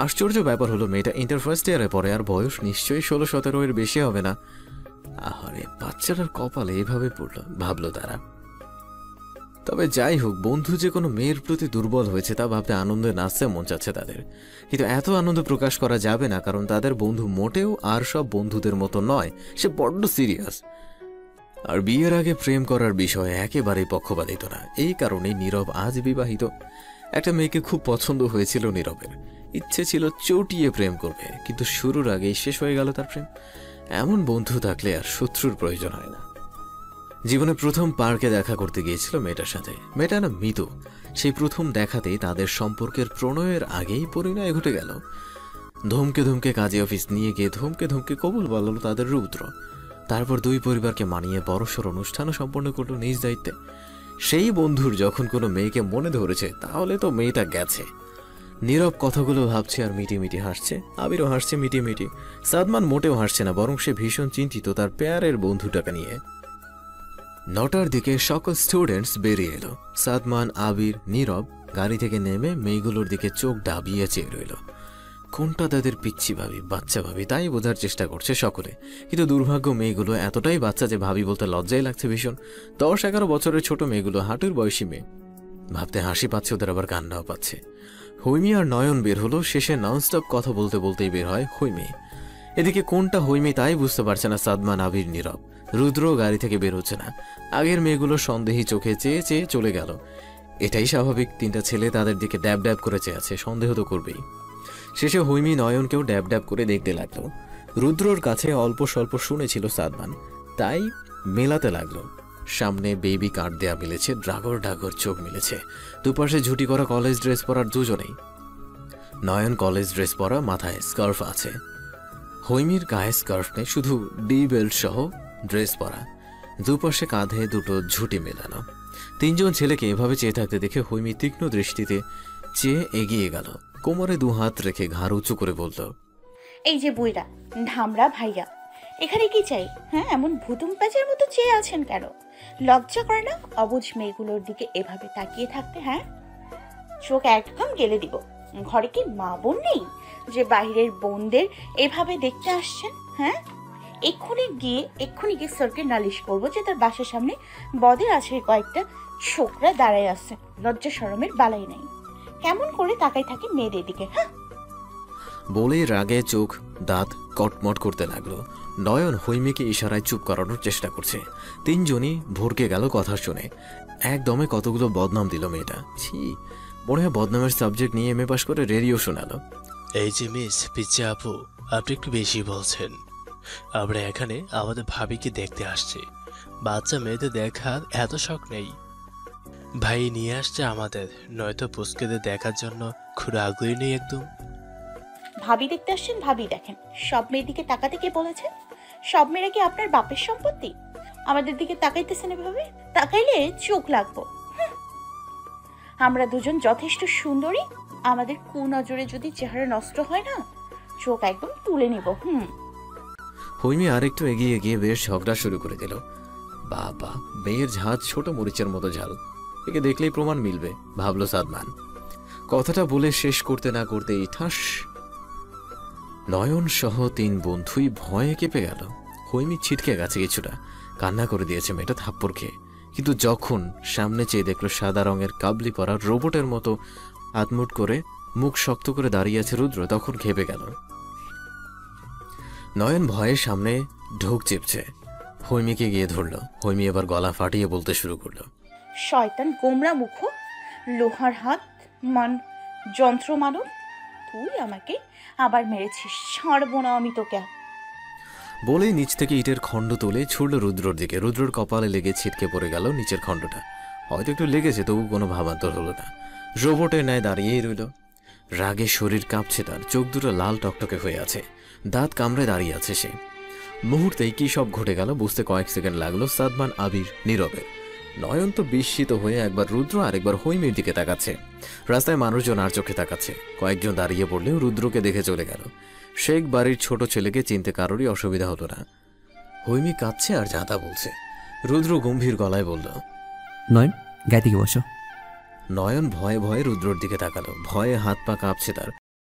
আশ্চর্য ব্যাপার হলো, মেয়েটা ইন্টার ফার্স্ট ইয়ারে পড়ে, আর বয়স নিশ্চয়ই 16-17 এর বেশি হবে না। আহারে, বাচ্চাটার কপালে এভাবে পড়ল, ভাবলো তারা। তবে যাই হোক, বন্ধু যে কোনো মেয়ের প্রতি দুর্বল হয়েছে তা ভাবতে আনন্দে নাচতে মন চাচ্ছে তাদের। কিন্তু এত আনন্দ প্রকাশ করা যাবে না, কারণ তাদের বন্ধু মোটেও আর সব বন্ধুদের মতো নয়, সে বড্ড সিরিয়াস। আর বিয়ের আগে প্রেম করার বিষয়ে একেবারেই পক্ষপাতিত না। এই কারণেই নীরব আজ বিবাহিত। একটা মেয়েকে খুব পছন্দ হয়েছিল নীরবের, ইচ্ছে ছিল চটিয়ে প্রেম করবে, কিন্তু শুরুর আগেই শেষ হয়ে গেল তার প্রেম। এমন বন্ধু থাকলে আর শত্রুর প্রয়োজন হয় না। জীবনে প্রথম পার্কে দেখা করতে গিয়েছিল মেয়েটার সাথে। মেয়েটা না মৃত। সেই প্রথম দেখাতেই তাদের সম্পর্কের প্রণয়ের আগেই পরিণয় ঘটে গেল। ধমকে ধমকে কাজে অফিস নিয়ে গিয়ে ধমকে ধমকে কবুল বলল তাদের রুদ্র। তারপর 2 পরিবারকে মানিয়ে বড়সড় অনুষ্ঠানও সম্পন্ন করলো নিজ দায়িত্বে। সেই বন্ধুর যখন কোনো মেয়েকে মনে ধরেছে তাহলে তো মেয়েটা গেছে। নীরব কথাগুলো ভাবছে আর মিটিমিটি হাসছে। আবিরও হাসছে মিটিমিটি। সাদমান মোটেও হাসছে না, বরং সে ভীষণ চিন্তিত তার প্যারের বন্ধুটাকে নিয়ে। 9টার দিকে সকল স্টুডেন্টস বেরিয়ে এলো। সাদমান, আবির, নীরব গাড়ি থেকে নেমে মেয়েগুলোর দিকে চোখ ডাবিয়ে চেয়ে রইল। কোনটা তাদের পিচ্ছি ভাবি, বাচ্চা ভাবি, তাই বোঝার চেষ্টা করছে সকলে। কিন্তু দুর্ভাগ্য, মেয়েগুলো এতটাই বাচ্চা যে ভাবি বলতে লজ্জাই লাগছে ভীষণ। 10-11 বছরের ছোট মেয়েগুলো, হাঁটুর বয়সী মেয়ে। ভাবতে হাসি পাচ্ছে, ওদের আবার কান্নাও পাচ্ছে। হৈমি আর নয়ন বের হলো। শেষে ননস্টপ কথা বলতে বলতেই বের হয় হৈমি। এদিকে কোনটা হৈমি তাই বুঝতে পারছে না সাদমান, আবির, নীরব। রুদ্র গাড়ি থেকে বের হচ্ছে না। আগের মেয়েগুলো সন্দেহী চোখে চেয়ে চেয়ে চলে গেল। এটাই স্বাভাবিক, 3টা ছেলে তাদের দিকে ড্যাব ড্যাব করে চেয়ে আছে, সন্দেহ তো করবেই। শেষে হৈমি নয়নকেও ড্যাব ড্যাব করে দেখতে লাগলো। রুদ্রর কাছে অল্প স্বল্প শুনেছিল সাদমান, তাই মেলাতে লাগলো। সামনে বেবি কার্ড দেয়া মিলেছে, ড্রাগর ডাগর চোখ মিলেছে। দুপাশে ঝুটি করা কলেজ ড্রেস পরার দুজনেই। নয়ন কলেজ ড্রেস পরা, মাথায় স্কার্ফ আছে। হৈমির গায়ে স্কার্ফ নেই, শুধু ডি বেল্ট সহ ড্রেস পরা। দুপাশে কাঁধে দুটো ঝুটি মেলানো। 3জন ছেলেকে এভাবে চেয়ে থাকতে দেখে হৈমি তীক্ষ্ণ দৃষ্টিতে চেয়ে এগিয়ে গেল। কোমরে 2 হাত রেখে ঘাড় উঁচু করে বলল, এই যে বুইরা ধামরা ভাইয়া, এখানে কি চাই? হ্যাঁ, এমন ভুতুম প্যাচের মতো চেয়ে আছেন কেন? লজ্জা করে না অবুঝ মেয়েগুলোর দিকে এভাবে তাকিয়ে থাকতে? হ্যাঁ, চোখ একদম গেলে দিব। ঘরে কি মা বোন নেই যে বাইরের বোনদের এভাবে দেখতে আসছেন? হ্যাঁ, এক্ষুনি গিয়ে স্যারকে নালিশ করবো যে তার বাসার সামনে বদের আছে কয়েকটা ছোকরা দাঁড়ায় আছে, লজ্জা শরমের বালাই নাই। কেমন করে তাকাই থাকে মেয়েদের দিকে? হ্যাঁ, বলে রাগে চোখ দাঁত কটমট করতে লাগলো। নয়ন হৈমিকে ইশারায় চুপ করানোর চেষ্টা করছে। 3জনই ভরকে গেল কথা শুনে। একদমে কতগুলো বদনাম দিল মেয়েটা। ছি, মনে হয় বদনামের সাবজেক্ট নিয়ে এমএ পাশ করে রেডিও শোনালো। এই যে মিস পিচ্চি আপু, আপনি একটু বেশি বলছেন। আমরা এখানে আমাদের ভাবিকে দেখতে আসছি, বাচ্চা মেয়েদের দেখার এত শখ নেই। ভাই নিয়ে আসছে আমাদের, নয়তো পুস্কেদের দেখার জন্য খুব আগ্রহী নেই একদম। ভাবি দেখতে আসছেন, ভাবি দেখেন। সব মেয়ের দিকে তাকাতে কে বলেছে? সব মেয়েরা কি আপনার বাপের সম্পত্তি? আমাদের দিকে তাকাইতেছেন এভাবে? তাকাইলে চোখ লাগবো। আমরা দুজন যথেষ্ট সুন্দরী, আমাদের কুনজরে যদি চেহারা নষ্ট হয় না, চোখ একদম তুলে নিব। হৈমি আরেকটু এগিয়ে গিয়ে বেশ ঝগড়া শুরু করে দিল। বাবা, মেয়ের ঝাঁজ ছোট মরিচের মতো ঝাল, একে দেখলেই প্রমাণ মিলবে, ভাবলো সাদমান। কথাটা বলে শেষ করতে না করতেই ঠাস। নয়ন সহ 3 বন্ধুই ভয়ে কেঁপে গেল। হৈমি ছিটকে গেছে কিছুটা, কান্না করে দিয়েছে মেয়েটা থাপ্পড় খেয়ে। কিন্তু যখন সামনে চেয়ে দেখলো সাদা রঙের কাবলি পরা রোবটের মতো হাতমুট করে মুখ শক্ত করে দাঁড়িয়ে আছে রুদ্র, তখন খেপে গেল। নয়ন ভয়ে সামনে ঢোক চেপছে, হৈমিকে গিয়ে ধরল। হৈমি এবার গলা ফাটিয়ে বলতে শুরু করলো, শয়তান গোমরা মুখ, লোহার হাত, মান যন্ত্র মানব, তুই আমাকে আবার মেরেছিস, ছাড়বো না আমি তোকে। বলেই নিচ থেকে ইটের খণ্ড তুলে ছুড়ল রুদ্রর দিকে। রুদ্রর কপালে লেগে ছিটকে পড়ে গেল নিচের খণ্ডটা। হয়তো একটু লেগেছে, তবু কোনো ভাবান্তর হলো না। রোবটের ন্যায় দাঁড়িয়েই রইল। রাগে শরীর কাঁপছে তার, চোখ দুটো লাল টকটকে হয়ে আছে, দাঁত কামড়ে দাঁড়িয়ে আছে সে। মুহূর্তেই কি সব ঘটে গেল বুঝতে কয়েক সেকেন্ড লাগলো সাদমান, আবির, নীরবের। নয়ন তো বিস্মিত হয়ে একবার রুদ্র আর একবার হৈমির দিকে তাকাচ্ছে। রাস্তায় মানুষজন আর চোখে তাকাচ্ছে। কয়েকজন দাঁড়িয়ে পড়লেও রুদ্রকে দেখে চলে গেল। শেখ বাড়ির ছোট ছেলেকে চিনতে কারোরই অসুবিধা হলো না। হৈমি কাঁদছে আর যাতা বলছে। রুদ্র গম্ভীর গলায় বলল, নয়ন, গায়ে থেকে বসো। নয়ন ভয়ে ভয়ে রুদ্রর দিকে তাকালো। ভয়ে হাত পা কাঁপছে তার।